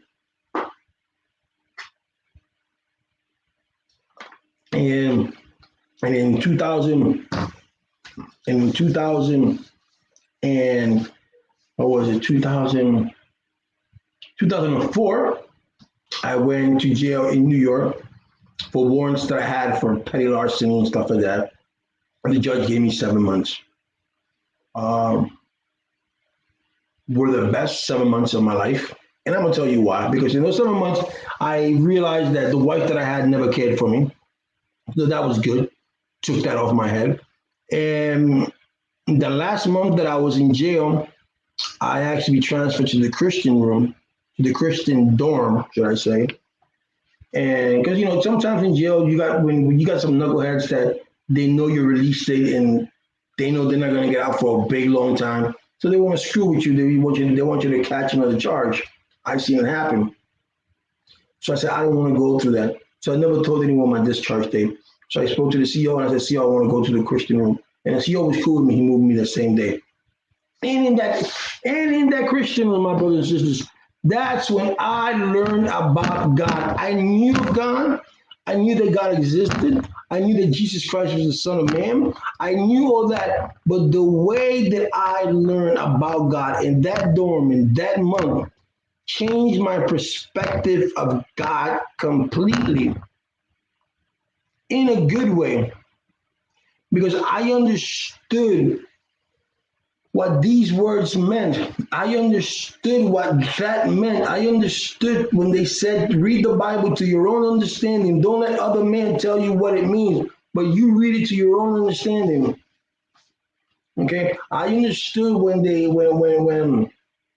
[SPEAKER 1] And in 2000, and what was it, 2004, I went to jail in New York for warrants that I had for petty larceny and stuff like that. And the judge gave me 7 months. Were the best 7 months of my life. And I'm gonna tell you why. Because in those 7 months, I realized that the wife that I had never cared for me. So that was good. Took that off my head. And the last month that I was in jail, I actually transferred to the Christian room, the Christian dorm, should I say. And because sometimes in jail when you got some knuckleheads that they know your release date and they know they're not gonna get out for a big long time, so they want to screw with you. They want you to catch another charge. I've seen it happen. So I said I don't want to go through that. So I never told anyone my discharge date. So I spoke to the CEO and I said, CEO, I want to go to the Christian room. And the CEO was cool with me. He moved me the same day. And in that Christian room, my brothers and sisters, that's when I learned about God. I knew God. I knew that God existed. I knew that Jesus Christ was the Son of Man. I knew all that. But the way that I learned about God in that dorm, in that month, changed my perspective of God completely in a good way. Because I understood what these words meant. I understood what that meant. I understood when they said, read the Bible to your own understanding. Don't let other men tell you what it means, but you read it to your own understanding. Okay, I understood when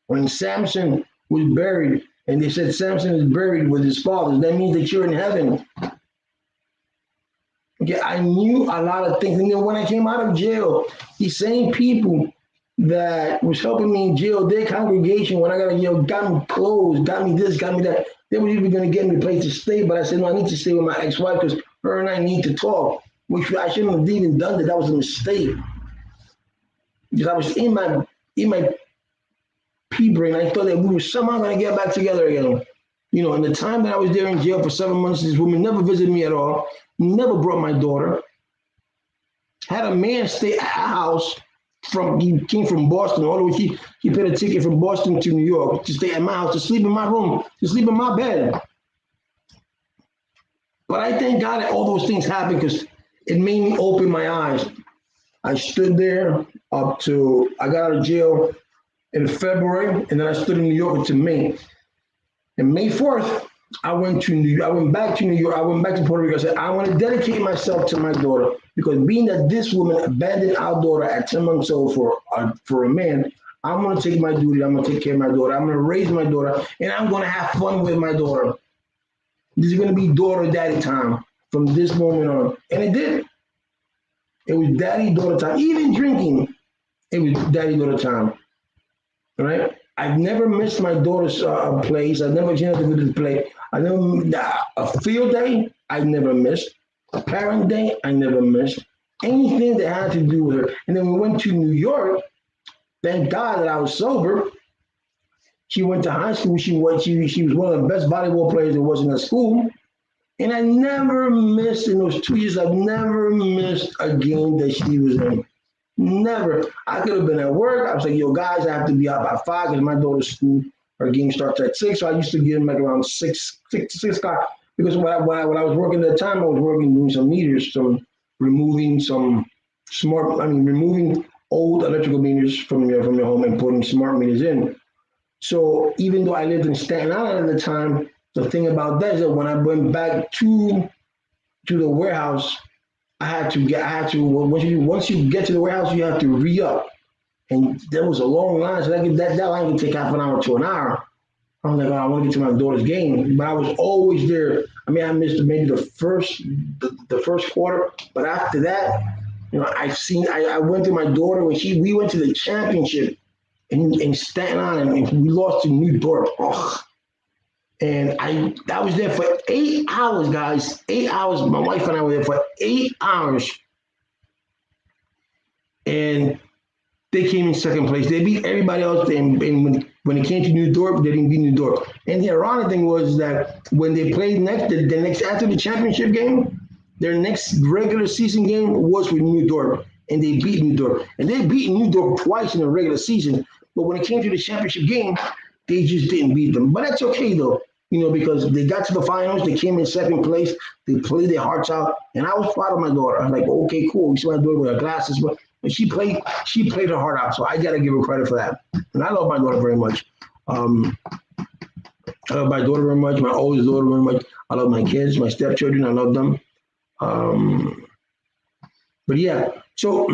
[SPEAKER 1] when Samson was buried, and they said Samson is buried with his fathers. That means that you're in heaven. Okay, I knew a lot of things, and then when I came out of jail, these same people that was helping me in jail, their congregation, when I got got me clothes, got me this, got me that. They were even going to get me a place to stay, but I said no, I need to stay with my ex-wife because her and I need to talk. Which I shouldn't have even done that. That was a mistake because I was in my pea brain. I thought that we were somehow going to get back together again. You know, in the time that I was there in jail for 7 months, this woman never visited me at all, never brought my daughter. Had a man stay at our house he came from Boston all the way. He paid a ticket from Boston to New York to stay at my house, to sleep in my room, to sleep in my bed. But I thank God that all those things happened because it made me open my eyes. I stood there up to I got out of jail in February, and then I stood in New York until May. And May 4th, I went back to New York. I went back to Puerto Rico. I said, I want to dedicate myself to my daughter because being that this woman abandoned our daughter at 10 months old for a man, I'm going to take my duty. I'm going to take care of my daughter. I'm going to raise my daughter, and I'm going to have fun with my daughter. This is going to be daughter daddy time from this moment on. And it did. It was daddy daughter time. Even drinking, it was daddy daughter time. All right? I've never missed my daughter's plays. I've never changed to go to the play. I never a field day. I never missed. A parent day. I never missed. Anything that had to do with her. And then we went to New York. Thank God that I was sober. She went to high school. She was one of the best volleyball players there was in the school. And I never missed in those 2 years. I've never missed a game that she was in. Never. I could have been at work. I was like, yo, guys, I have to be out by 5 because my daughter's school, her game starts at 6. So I used to get them like around 6 o'clock. Because when I was working at the time, I was working doing some meters, removing old electrical meters from your home and putting smart meters in. So even though I lived in Staten Island at the time, the thing about that is that when I went back to the warehouse, once you get to the warehouse, you have to re-up. And there was a long line, so that line can take half an hour to an hour. I was like, oh, I want to get to my daughter's game. But I was always there. I mean, I missed maybe the first quarter, but after that, you know, I went to my daughter when we went to the championship in Staten Island, and we lost to New York. Oh. And I was there for 8 hours, guys. 8 hours. My wife and I were there for 8 hours. And they came in second place. They beat everybody else. And when it came to New York, they didn't beat New York. And the ironic thing was that when they played the next after the championship game, their next regular season game was with New York. And they beat New York. And they beat New York twice in the regular season. But when it came to the championship game, they just didn't beat them. But that's okay, though. You know, because they got to the finals, they came in second place, they played their hearts out, and I was proud of my daughter. I was like, okay, cool. We see my daughter with her glasses, but she played her heart out, so I got to give her credit for that. And I love my daughter very much. I love my daughter very much, my oldest daughter very much. I love my kids, my stepchildren, I love them. But yeah, so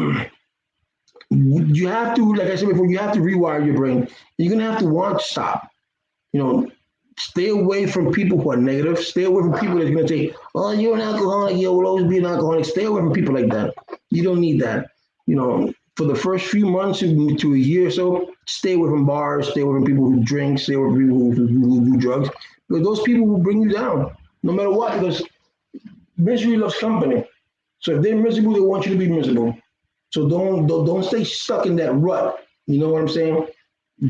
[SPEAKER 1] you have to, like I said before, you have to rewire your brain. You're going to have to want to stop. You know, stay away from people who are negative. Stay away from people that's going to say, oh, you're an alcoholic. You will always be an alcoholic. Stay away from people like that. You don't need that. You know, for the first few months to a year or so, stay away from bars. Stay away from people who drink. Stay away from people who do drugs. Because those people will bring you down no matter what. Because misery loves company. So if they're miserable, they want you to be miserable. So don't stay stuck in that rut. You know what I'm saying?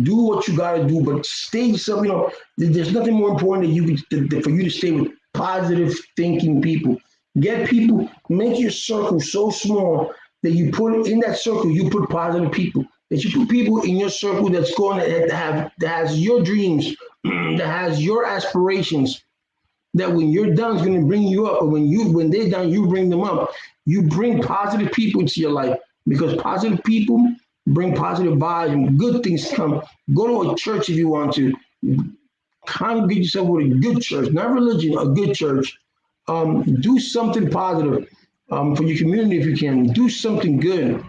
[SPEAKER 1] Do what you gotta do, but stay yourself. You know, there's nothing more important for you to stay with positive thinking people. Get people, make your circle so small that you put in that circle, you put positive people. That you put people in your circle that's going that has your dreams, that has your aspirations. That when you're done, is going to bring you up, or when they're done, you bring them up. You bring positive people into your life because positive people bring positive vibes and good things come. Go to a church if you want to. Congregate yourself with a good church, not religion, a good church. Do something positive for your community if you can. Do something good,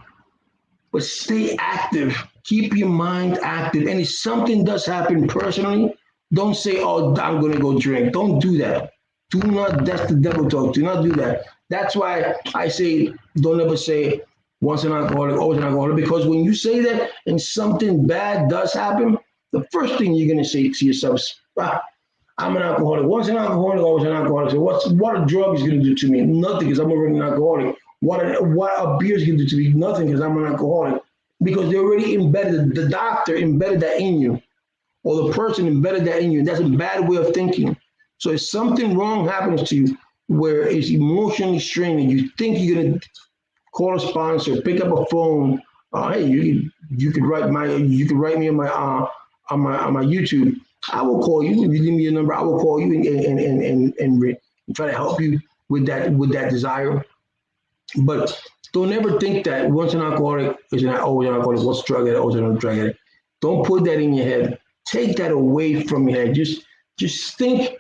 [SPEAKER 1] but stay active. Keep your mind active. And if something does happen personally, don't say, "Oh, I'm going to go drink." Don't do that. Do not. That's the devil talk. Do not do that. That's why I say, don't ever say once an alcoholic, always an alcoholic, because when you say that and something bad does happen, the first thing you're going to say to yourself is, "Ah, I'm an alcoholic. Once an alcoholic, always an alcoholic." So what a drug is going to do to me? Nothing, because I'm already an alcoholic. What a beer is going to do to me? Nothing, because I'm an alcoholic. Because they already embedded, the doctor embedded that in you, or the person embedded that in you. That's a bad way of thinking. So if something wrong happens to you, where it's emotionally straining, you think you're going to call a sponsor, pick up a phone. Hey, you could write me on my YouTube. I will call you. If you give me your number, I will call you and try to help you with that desire. But don't ever think that once an alcoholic is always an alcoholic, what's drug addict, always a drug addict. Don't put that in your head. Take that away from your head. Just think,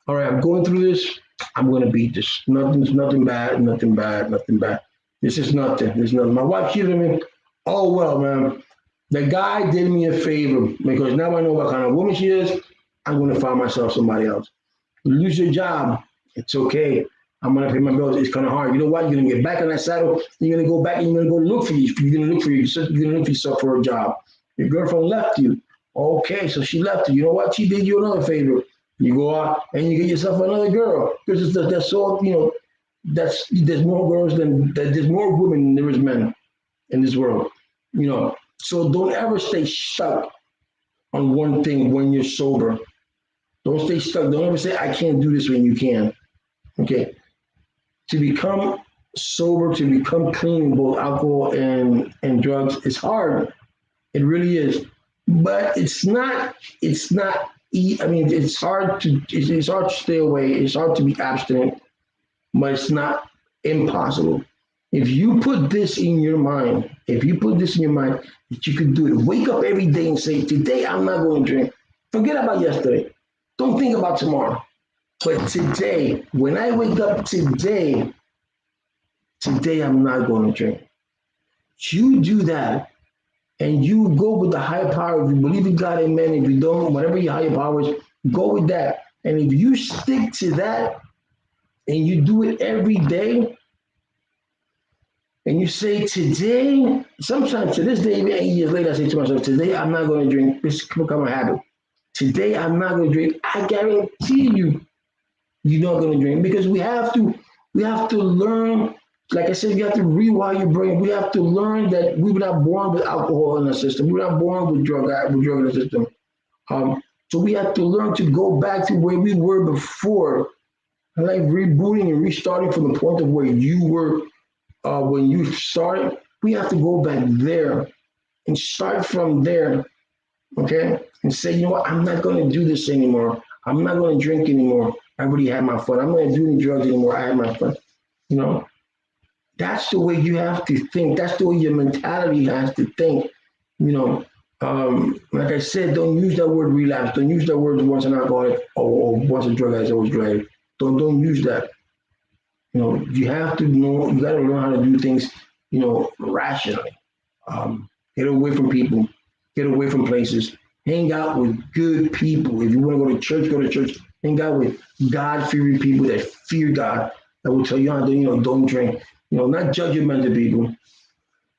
[SPEAKER 1] all right, I'm going through this. I'm gonna beat this. Nothing bad, nothing bad, nothing bad. This is nothing. There's nothing. My wife cheated on me. Oh well, man. The guy did me a favor because now I know what kind of woman she is. I'm gonna find myself somebody else. You lose your job, it's okay. I'm gonna pay my bills. It's kind of hard. You know what? You're gonna get back on that saddle. You're gonna go back and you're gonna go look for you. You're gonna look for you. You're gonna look for yourself for a job. Your girlfriend left you. Okay, so she left you. You know what? She did you another favor. You go out and you get yourself another girl because that's all. There's more girls than there's more women than there is men in this world. So don't ever stay stuck on one thing when you're sober. Don't stay stuck. Don't ever say I can't do this when you can. Okay, to become sober, to become clean, both alcohol and drugs, it's hard. It really is. But it's not. It's not. I mean, it's hard to. It's hard to stay away. It's hard to be abstinent, but it's not impossible. If you put this in your mind, if you put this in your mind that you can do it, wake up every day and say, "Today I'm not going to drink." Forget about yesterday. Don't think about tomorrow. But today, when I wake up today I'm not going to drink. You do that and you go with the higher power. If you believe in God, amen. If you don't, whatever your higher power is, go with that. And if you stick to that and you do it every day, and you say today, sometimes to this day, even 8 years later, I say to myself, today I'm not going to drink. This become a habit. Today I'm not going to drink. I guarantee you're not going to drink because we have to learn. Like I said, we have to rewire your brain. We have to learn that we were not born with alcohol in the system. We were not born with drug in the system. So we have to learn to go back to where we were before, like rebooting and restarting from the point of where you were when you started. We have to go back there and start from there, okay? And say, you know what? I'm not going to do this anymore. I'm not going to drink anymore. I already had my fun. I'm not going to do any drugs anymore. I had my fun. You know, that's the way you have to think. That's the way your mentality has to think. You know, like I said, don't use that word relapse. Don't use that word once an alcoholic or once a drug addict, always drug addict. Don't use that. You have to know. You got to learn how to do things. Rationally. Get away from people. Get away from places. Hang out with good people. If you want to go to church, go to church. Hang out with God-fearing people that fear God, that will tell you how to, don't drink. Not judgmental people.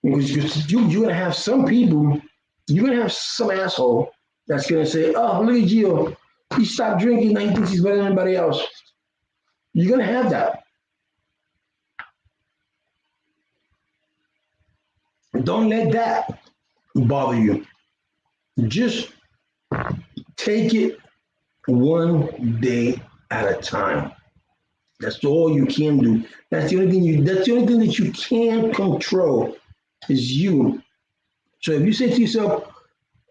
[SPEAKER 1] Because you're going to have some people, you're going to have some asshole that's going to say, oh, look at Gio. He stopped drinking, now he thinks he's better than anybody else. You're going to have that. Don't let that bother you. Just take it one day at a time. That's all you can do. That's the only thing that you can control is you. So if you say to yourself,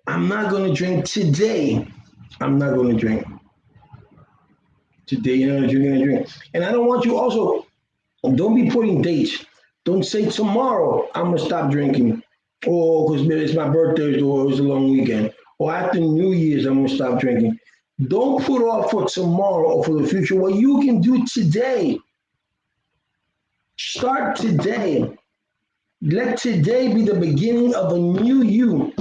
[SPEAKER 1] I'm not going to drink today, I'm not going to drink. Today you're not going to drink. And I don't want you also, don't be putting dates. Don't say tomorrow I'm going to stop drinking. or because it's my birthday, or it's a long weekend, or after New Year's, I'm gonna stop drinking. Don't put off for tomorrow or for the future what you can do today. Start today. Let today be the beginning of a new you.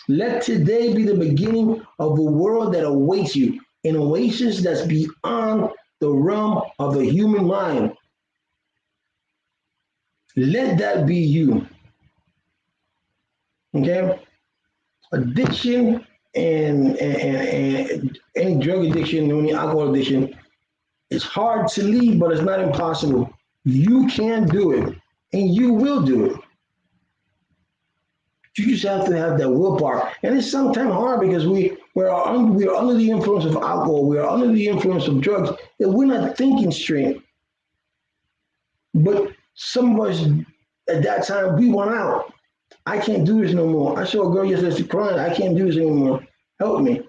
[SPEAKER 1] Let today be the beginning of a world that awaits you, an oasis that's beyond the realm of the human mind. Let that be you. Okay? Addiction and any drug addiction, any alcohol addiction, it's hard to leave, but it's not impossible. You can do it, and you will do it. You just have to have that willpower, and it's sometimes hard because we are under the influence of alcohol, we are under the influence of drugs, and we're not thinking straight. But some of us at that time we went out. I can't do this no more. I saw a girl yesterday crying. I can't do this anymore. Help me.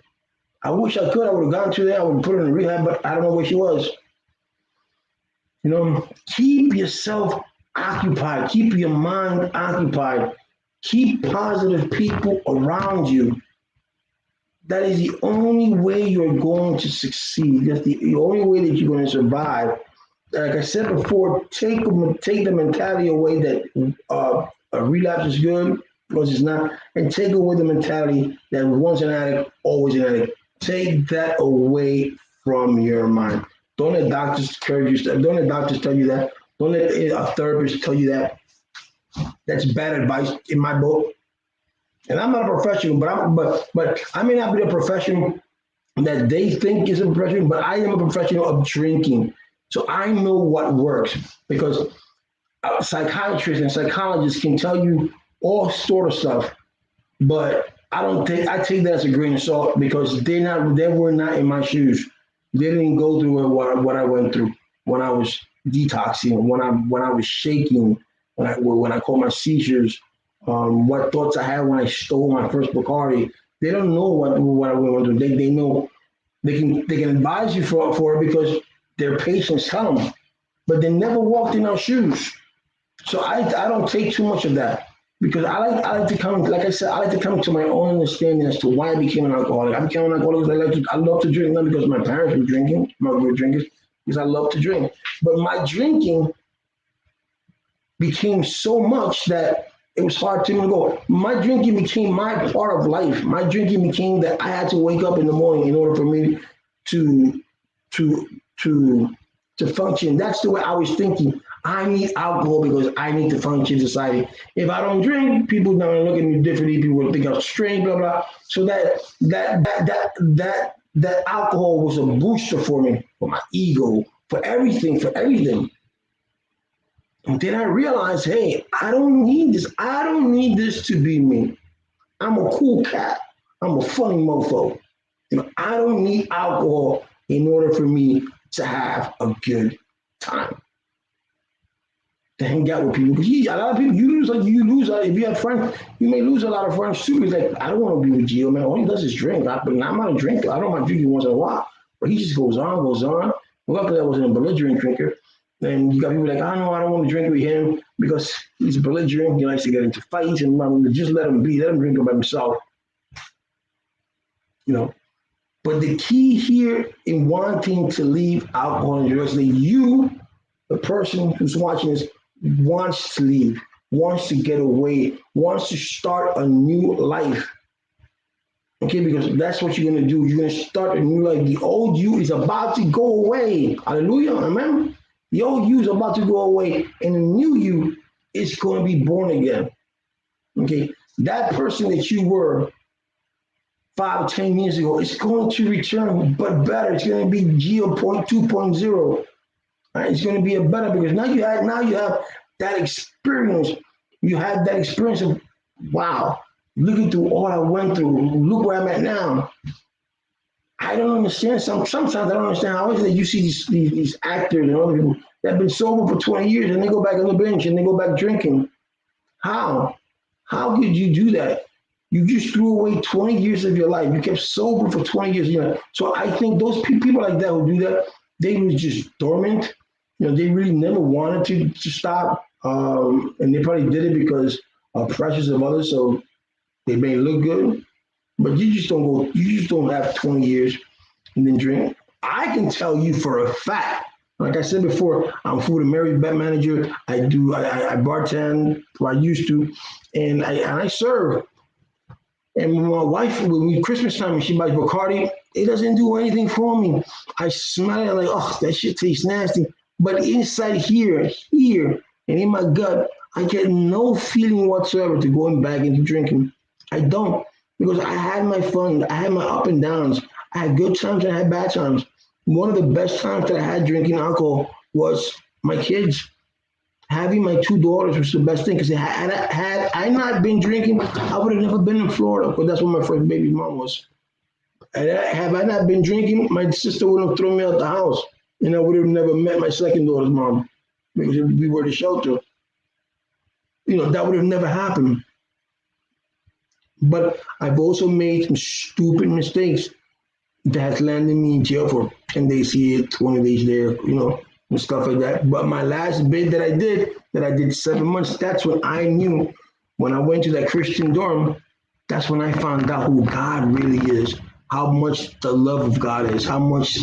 [SPEAKER 1] I wish I could. I would have gone to there. I would have put her in rehab, but I don't know where she was. Keep yourself occupied. Keep your mind occupied. Keep positive people around you. That is the only way you're going to succeed. That's the only way that you're going to survive. Like I said before, take the mentality away that a relapse is good because it's not, and take away the mentality that once an addict, always an addict. Take that away from your mind. Don't let doctors encourage you. Don't let doctors tell you that. Don't let a therapist tell you that. That's bad advice in my book. And I'm not a professional, but I may not be a professional that they think is a professional, but I am a professional of drinking. So I know what works because psychiatrists and psychologists can tell you all sort of stuff, but I take that as a grain of salt because they were not in my shoes. They didn't go through what I went through when I was detoxing, when I was shaking, when I caught my seizures, what thoughts I had when I stole my first Bacardi. They don't know what I went through. They know they can advise you for it because their patients tell them, but they never walked in our shoes. So I don't take too much of that because I like to come, like I said, I like to come to my own understanding as to why I became an alcoholic. I became an alcoholic because I love to drink, not because my parents were drinking, were drinkers, because I love to drink. But my drinking became so much that it was hard to even go. My drinking became my part of life. My drinking became that I had to wake up in the morning in order for me to to to to function. That's the way I was thinking. I need alcohol because I need to function in society. If I don't drink, people are gonna look at me differently. People will think I'm strange, blah blah. So that alcohol was a booster for me, for my ego, for everything, for everything. And then I realized, hey, I don't need this. I don't need this to be me. I'm a cool cat. I'm a funny mofo. I don't need alcohol in order for me to have a good time, to hang out with people. Because a lot of people, if you have friends, you may lose a lot of friends too. It's like, I don't want to be with Gio, man. All he does is drink. But I'm not a drinker. I don't mind drinking once in a while. But he just goes on, goes on. Luckily, I wasn't a belligerent drinker. And you got people like, I know I don't want to drink with him because he's belligerent. He likes to get into fights, and just let him be. Let him drink by himself. You know. But the key here in wanting to leave alcohol and drugs, that you, the person who's watching this, wants to leave, wants to get away, wants to start a new life. Okay, because that's what you're going to do. You're going to start a new life. The old you is about to go away. Hallelujah. Amen. The old you is about to go away, and the new you is going to be born again. Okay, that person that you were 5 or 10 years ago, it's going to return, but better. It's going to be Geo point 2.0. Right? It's going to be a better because now you have that experience. You have that experience of, wow, looking through all I went through. Look where I'm at now. I don't understand. Sometimes I don't understand how it is that you see these actors and other people that have been sober for 20 years and they go back on the bench and they go back drinking. How? How could you do that? You just threw away 20 years of your life. You kept sober for 20 years. So I think those people like that who do that, they was just dormant. They really never wanted to stop. And they probably did it because pressures of others, so they may look good, but you just don't go. You just don't have 20 years and then drink. I can tell you for a fact. Like I said before, I'm food and beverage manager. I bartend. Well, I used to, and I serve. And when my wife, when we Christmas time, and she buys Bacardi, it doesn't do anything for me. I smell it like, oh, that shit tastes nasty. But inside here, and in my gut, I get no feeling whatsoever to going back into drinking. I don't, because I had my fun. I had my up and downs. I had good times and I had bad times. One of the best times that I had drinking alcohol was my kids. Having my two daughters was the best thing because had I not been drinking, I would have never been in Florida because that's where my first baby mom was. Have I not been drinking, my sister would have thrown me out the house, and I would have never met my second daughter's mom because we were the shelter. That would have never happened. But I've also made some stupid mistakes that has landed me in jail for 10 days here, 20 days there, and stuff like that. But my last bid that I did 7 months, that's when I knew, when I went to that Christian dorm, that's when I found out who God really is, how much the love of God is, how much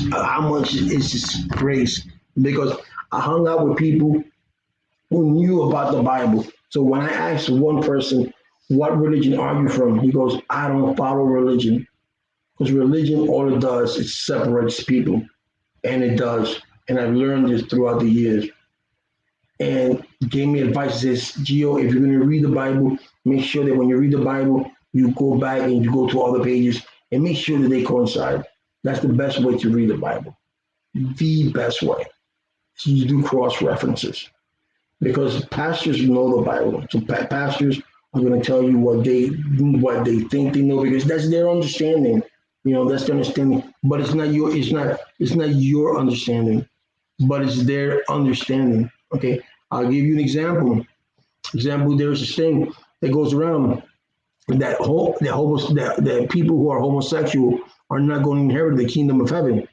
[SPEAKER 1] is His grace. Because I hung out with people who knew about the Bible. So when I asked one person, what religion are you from? He goes, I don't follow religion. Because religion, all it does, it separates people. And it does. And I've learned this throughout the years. And gave me advice, says, Gio, if you're going to read the Bible, make sure that when you read the Bible, you go back and you go to all the pages and make sure that they coincide. That's the best way to read the Bible. The best way. So you do cross references. Because pastors know the Bible. So pastors are going to tell you what they think they know because that's their understanding. That's their understanding. But it's not your understanding, but it's their understanding. Okay, I'll give you an example. There's this thing that goes around that people who are homosexual are not going to inherit the kingdom of heaven.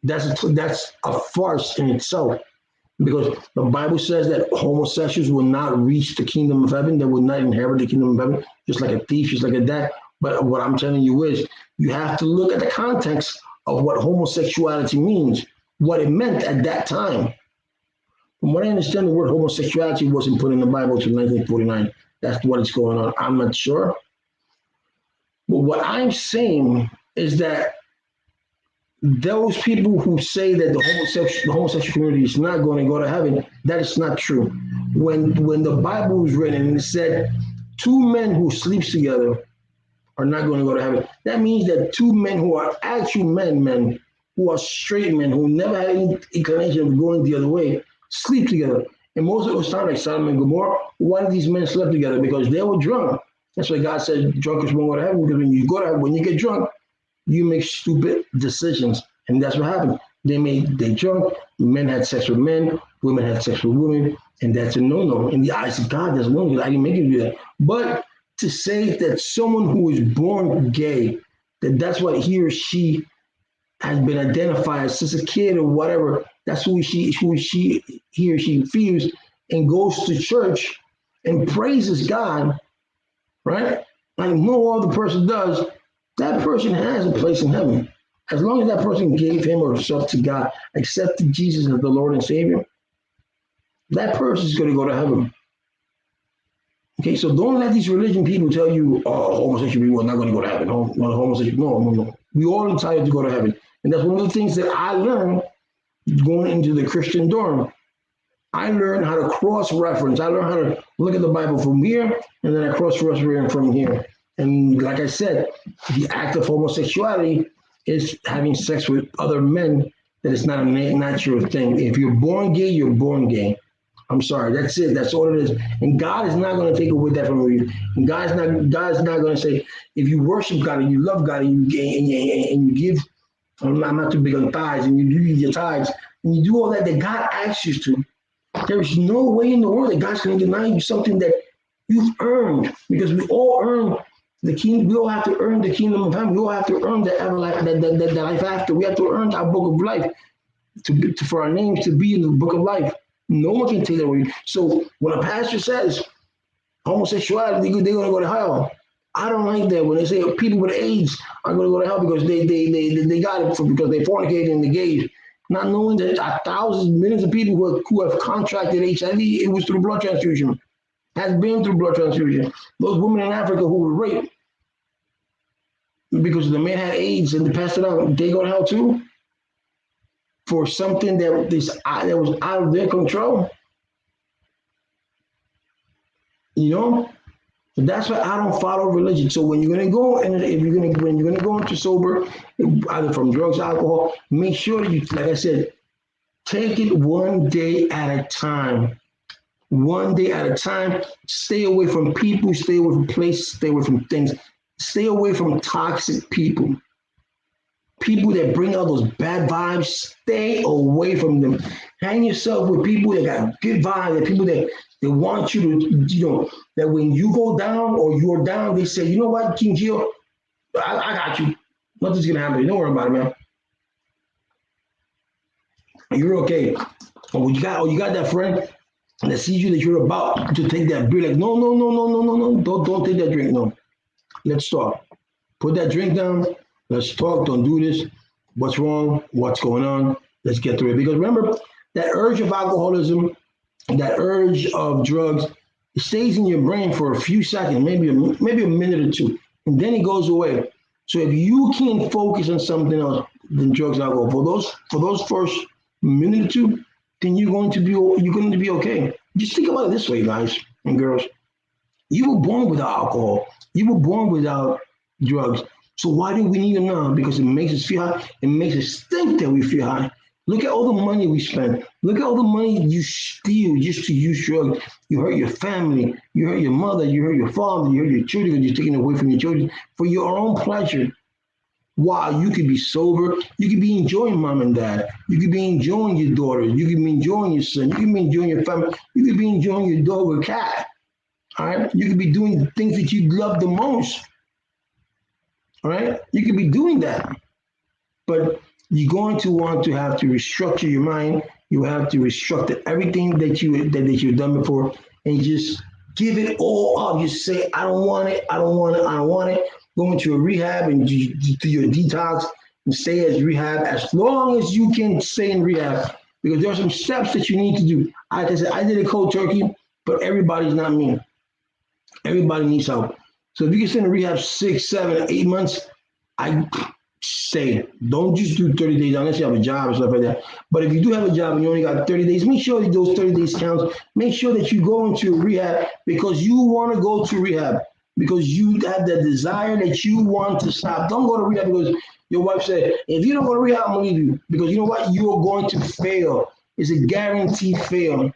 [SPEAKER 1] That's a farce in itself. Because the Bible says that homosexuals will not reach the kingdom of heaven. They will not inherit the kingdom of heaven, just like a thief, just like a that. But what I'm telling you is you have to look at the context of what homosexuality means, what it meant at that time. From what I understand, the word homosexuality wasn't put in the Bible until 1949. That's what is going on. I'm not sure. But what I'm saying is that those people who say that the homosexual community is not going to go to heaven, that is not true. When the Bible was written and it said two men who sleep together are not going to go to heaven, that means that two men who are actual men who are straight men who never had any inclination of going the other way sleep together. And most of it was time like Sodom and Gomorrah. Why did these men sleep together? Because they were drunk. That's why God said drunkards won't go to heaven, because when you get drunk, you make stupid decisions. And that's what happened. They drunk, men had sex with men, women had sex with women, and that's a no-no. In the eyes of God, that's no-no. I didn't make you do that. But to say that someone who is born gay, that's what he or she has been identified since a kid or whatever, that's he or she feels, and goes to church and praises God, right? Like no other person does, that person has a place in heaven. As long as that person gave him or herself to God, accepted Jesus as the Lord and Savior, that person is going to go to heaven. Okay, so don't let these religion people tell you, oh, homosexual people are not going to go to heaven. No. We all entitled to go to heaven. And that's one of the things that I learned going into the Christian dorm. I learned how to cross-reference. I learned how to look at the Bible from here, and then I cross-reference from here. And like I said, the act of homosexuality is having sex with other men. That is not a natural thing. If you're born gay, you're born gay. I'm sorry. That's it. That's all it is. And God is not going to take away that from you. And God's not going to say, if you worship God and you love God and you give, I'm not too big on tithes, and you give your tithes and you do all that God asks you to, there's no way in the world that God's going to deny you something that you've earned, because we all earn the kingdom. We all have to earn the kingdom of heaven. We all have to earn the life after. We have to earn our book of life for our names to be in the book of life. No one can take that away. So when a pastor says Homosexuality, they're gonna go to hell. I don't like that when they say people with AIDS are gonna go to hell because they got it because they fornicated and they gay. Not knowing that thousands, millions of people who have contracted HIV, it was through blood transfusion. Has been through blood transfusion. Those women in Africa who were raped because the man had AIDS and they passed it on, they go to hell too for something that was out of their control. You know, so that's why I don't follow religion. So when you're gonna go and if you're gonna when you're gonna go into sober, either from drugs, alcohol, make sure that you, like I said, take it one day at a time. One day at a time. Stay away from people. Stay away from places. Stay away from things. Stay away from toxic people. People that bring out those bad vibes, stay away from them. Hang yourself with people that got good vibes, that people that they want you to, that when you go down or you're down, they say, you know what, King Gio, I got you. Nothing's gonna happen. Don't worry about it, man. You're okay. Or you got that friend that sees you that you're about to take that beer, like, no, no, no, no, no, no, no, don't take that drink. No. Let's talk. Put that drink down. Let's talk. Don't do this. What's wrong? What's going on? Let's get through it. Because remember, that urge of alcoholism, that urge of drugs, it stays in your brain for a few seconds, maybe a minute or two, and then it goes away. So if you can focus on something else than drugs and alcohol for those first minute or two, then you're going to be okay. Just think about it this way, guys and girls. You were born without alcohol. You were born without drugs. So why do we need them now? Because it makes us feel high. It makes us think that we feel high. Look at all the money we spend. Look at all the money you steal just to use drugs. You hurt your family. You hurt your mother. You hurt your father. You hurt your children because you're taking away from your children for your own pleasure. While you could be sober, you could be enjoying mom and dad. You could be enjoying your daughters. You could be enjoying your son. You could be enjoying your family. You could be enjoying your dog or cat. All right. You could be doing the things that you love the most. All right. You could be doing that. But you're going to want to have to restructure your mind. You have to restructure everything that you've done before and just give it all up. You say, I don't want it, I don't want it, I don't want it. Go into a rehab and do your detox and stay as rehab as long as you can stay in rehab. Because there are some steps that you need to do. Like I said, I did a cold turkey, but everybody's not me. Everybody needs help. So if you can stay in rehab 6, 7, 8 months, I say don't just do 30 days unless you have a job or stuff like that. But if you do have a job and you only got 30 days, make sure that those 30 days counts. Make sure that you go into rehab because you want to go to rehab, because you have the desire that you want to stop. Don't go to rehab because your wife said, if you don't go to rehab, I'm gonna leave you. Because you know what? You're going to fail. It's a guaranteed fail.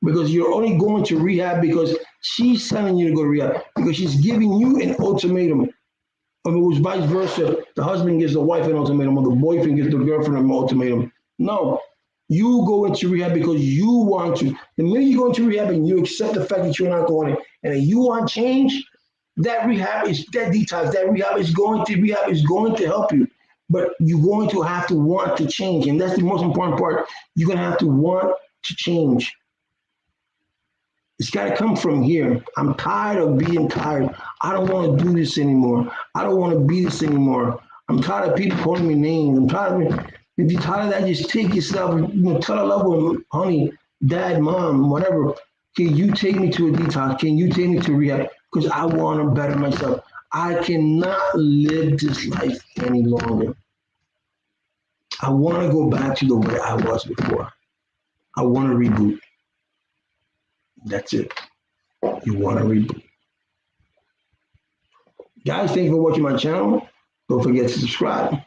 [SPEAKER 1] Because you're only going to rehab because she's telling you to go to rehab, because she's giving you an ultimatum. If it was vice versa, the husband gives the wife an ultimatum, or the boyfriend gives the girlfriend an ultimatum. No, you go into rehab because you want to. The minute you go into rehab and you accept the fact that you're not going, and you want change, that rehab is that detox. That rehab is going to help you, but you're going to have to want to change, and that's the most important part. You're going to have to want to change. It's got to come from here. I'm tired of being tired. I don't want to do this anymore. I don't want to be this anymore. I'm tired of people calling me names. I'm tired of it. If you're tired of that, just take yourself, tell a loved one, honey, dad, mom, whatever. Can you take me to a detox? Can you take me to rehab? Because I want to better myself. I cannot live this life any longer. I want to go back to the way I was before. I want to reboot. That's it. You want to reboot. Guys, thank you for watching my channel. Don't forget to subscribe.